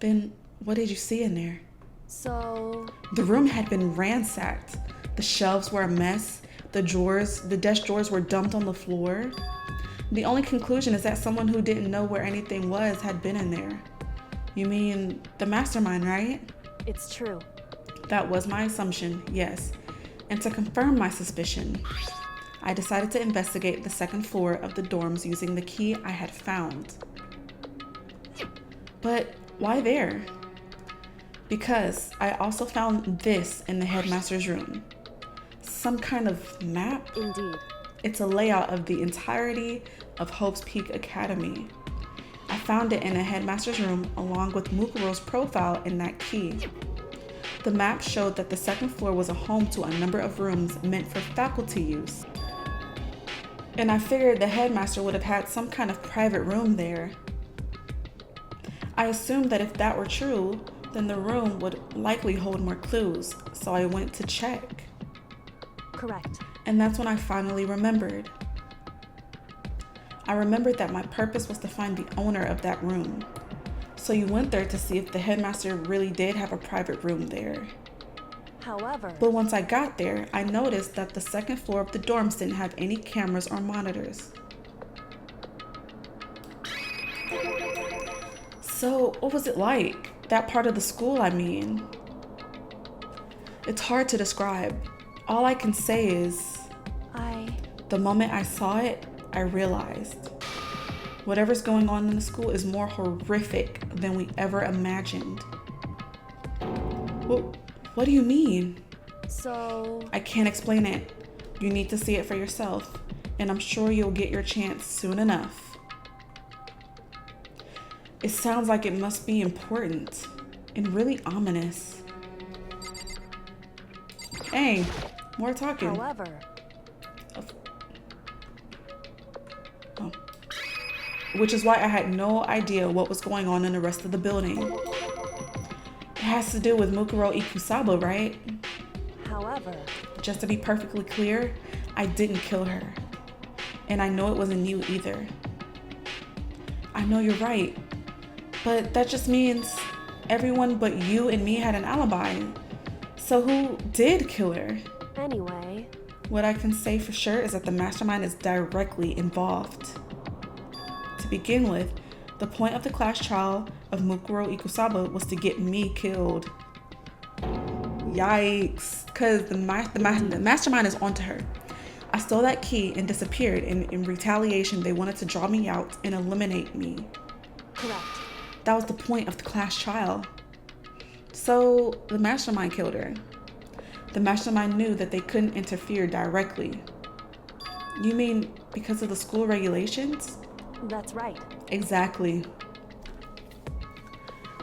Speaker 3: Then, what did you see in there?
Speaker 7: So...
Speaker 3: The room had been ransacked. The shelves were a mess. The desk drawers were dumped on the floor. The only conclusion is that someone who didn't know where anything was had been in there. You mean the mastermind, right?
Speaker 7: It's true.
Speaker 3: That was my assumption, yes. And to confirm my suspicion, I decided to investigate the second floor of the dorms using the key I had found. But why there? Because I also found this in the headmaster's room. Some kind of map?
Speaker 7: Indeed.
Speaker 3: It's a layout of the entirety of Hope's Peak Academy. I found it in the headmaster's room along with Mukuro's profile in that key. The map showed that the second floor was a home to a number of rooms meant for faculty use. And I figured the headmaster would have had some kind of private room there. I assumed that if that were true, then the room would likely hold more clues, so I went to check.
Speaker 7: Correct.
Speaker 3: And that's when I finally remembered. I remembered that my purpose was to find the owner of that room. So you went there to see if the headmaster really did have a private room there.
Speaker 7: However...
Speaker 3: But once I got there, I noticed that the second floor of the dorms didn't have any cameras or monitors. So what was it like? That part of the school, I mean. It's hard to describe. All I can say is, the moment I saw it, I realized whatever's going on in the school is more horrific than we ever imagined. What do you mean?
Speaker 7: So...
Speaker 3: I can't explain it. You need to see it for yourself, and I'm sure you'll get your chance soon enough. It sounds like it must be important and really ominous. Hey, more talking.
Speaker 7: However...
Speaker 3: Oh. Which is why I had no idea what was going on in the rest of the building. It has to do with Mukuro Ikusaba, right?
Speaker 7: However...
Speaker 3: Just to be perfectly clear, I didn't kill her. And I know it wasn't you either. I know you're right. But that just means everyone but you and me had an alibi. So who did kill her?
Speaker 7: Anyway...
Speaker 3: What I can say for sure is that the mastermind is directly involved. To begin with, the point of the class trial of Mukuro Ikusaba was to get me killed. Yikes, because the mastermind is onto her. I stole that key and disappeared, and in retaliation, they wanted to draw me out and eliminate me.
Speaker 7: Correct.
Speaker 3: That was the point of the class trial. So the mastermind killed her. The mastermind knew that they couldn't interfere directly. You mean because of the school regulations?
Speaker 7: That's right.
Speaker 3: Exactly.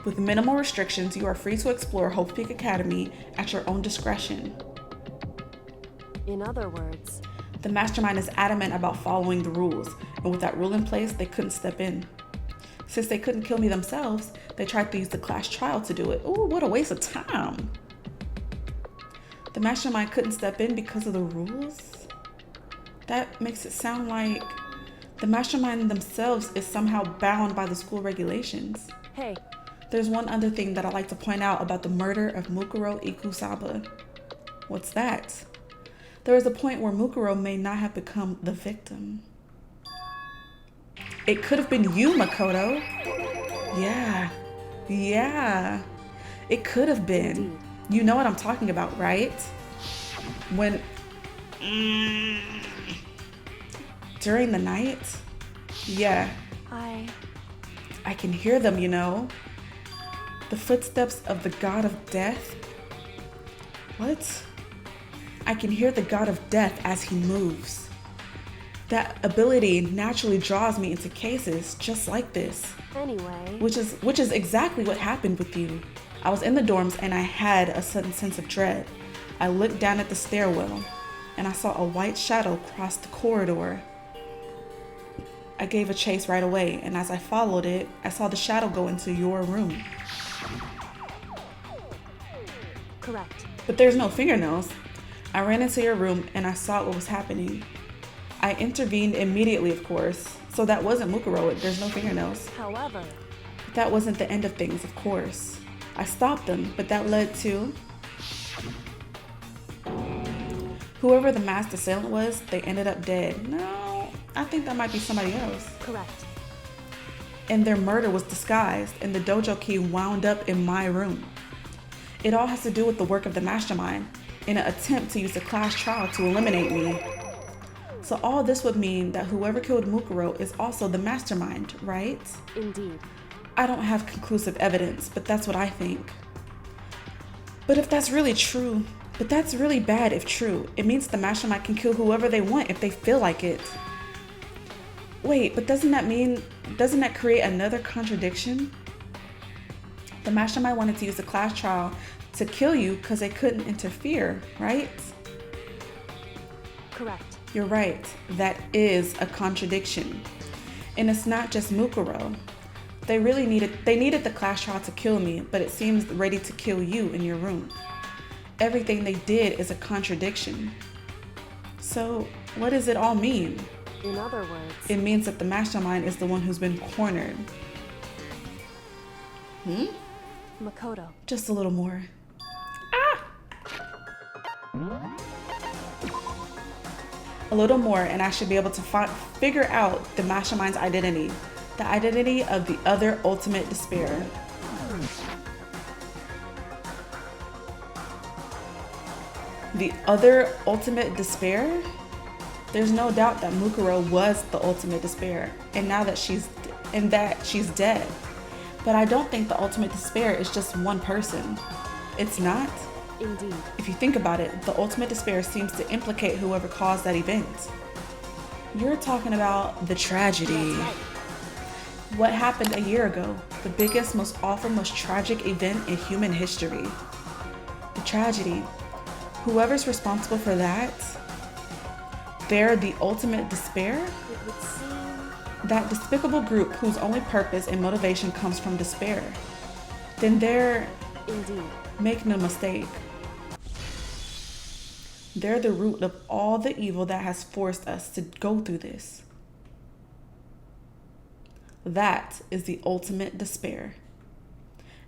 Speaker 3: With minimal restrictions, you are free to explore Hope Peak Academy at your own discretion.
Speaker 7: In other words...
Speaker 3: The mastermind is adamant about following the rules, and with that rule in place, they couldn't step in. Since they couldn't kill me themselves, they tried to use the class trial to do it. Ooh, what a waste of time. The mastermind couldn't step in because of the rules? That makes it sound like the mastermind themselves is somehow bound by the school regulations.
Speaker 7: Hey.
Speaker 3: There's one other thing that I'd like to point out about the murder of Mukuro Ikusaba. What's that? There is a point where Mukuro may not have become the victim. It could have been you, Makoto. Yeah. It could have been. You know what I'm talking about, right? When... during the night? Yeah. I can hear them, you know? The footsteps of the god of death. What? I can hear the god of death as he moves. That ability naturally draws me into cases just like this.
Speaker 7: Anyway.
Speaker 3: Which is exactly what happened with you. I was in the dorms and I had a sudden sense of dread. I looked down at the stairwell and I saw a white shadow cross the corridor. I gave a chase right away, and as I followed it, I saw the shadow go into your room.
Speaker 7: Correct.
Speaker 3: But there's no fingernails. I ran into your room and I saw what was happening. I intervened immediately, of course. So that wasn't Mukuro, there's no fingernails.
Speaker 7: However,
Speaker 3: but that wasn't the end of things, of course. I stopped them, but that led to... whoever the masked assailant was, they ended up dead. No, I think that might be somebody else.
Speaker 7: Correct.
Speaker 3: And their murder was disguised, and the dojo key wound up in my room. It all has to do with the work of the mastermind in an attempt to use the class trial to eliminate me. So all this would mean that whoever killed Mukuro is also the mastermind, right?
Speaker 7: Indeed.
Speaker 3: I don't have conclusive evidence, but that's what I think. But if that's really true, but that's really bad if true. It means the mastermind can kill whoever they want if they feel like it. Wait, but doesn't that create another contradiction? The mastermind wanted to use the class trial to kill you because they couldn't interfere, right?
Speaker 7: Correct.
Speaker 3: You're right. That is a contradiction. And it's not just Mukuro. They needed the class trial to kill me, but it seems ready to kill you in your room. Everything they did is a contradiction. So what does it all mean?
Speaker 7: In other words,
Speaker 3: it means that the mastermind is the one who's been cornered.
Speaker 7: Makoto.
Speaker 3: Just a little more. A little more and I should be able to figure out the mastermind's identity. The identity of the other ultimate despair. The other ultimate despair? There's no doubt that Mukuro was the ultimate despair, and now that she's dead. But I don't think the ultimate despair is just one person. It's not.
Speaker 7: Indeed.
Speaker 3: If you think about it, the ultimate despair seems to implicate whoever caused that event. You're talking about the tragedy. What happened a year ago? The biggest, most awful, most tragic event in human history. The tragedy. Whoever's responsible for that, they're the ultimate despair?
Speaker 7: It would seem...
Speaker 3: that despicable group whose only purpose and motivation comes from despair. Then they're...
Speaker 7: Indeed.
Speaker 3: Make no mistake. They're the root of all the evil that has forced us to go through this. That is the ultimate despair.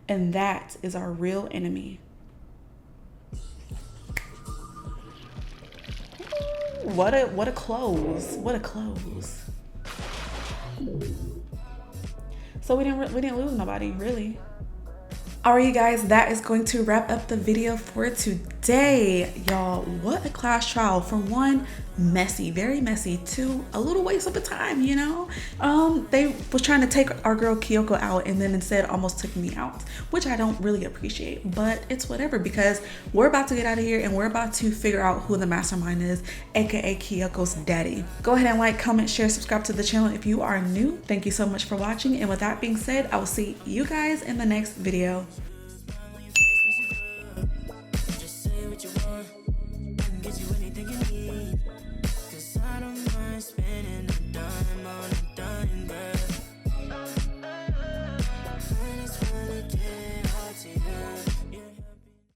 Speaker 3: And that is our real enemy. What a close. What a close. So we didn't lose nobody, really. Alright, you guys, that is going to wrap up the video for today. Y'all, what a class trial. For one, messy, very messy. Two, a little waste of the time, you know? They was trying to take our girl Kyoko out and then instead almost took me out, which I don't really appreciate, but it's whatever because we're about to get out of here and we're about to figure out who the mastermind is, aka Kyoko's daddy. Go ahead and like, comment, share, subscribe to the channel if you are new. Thank you so much for watching, and with that being said, I will see you guys in the next video.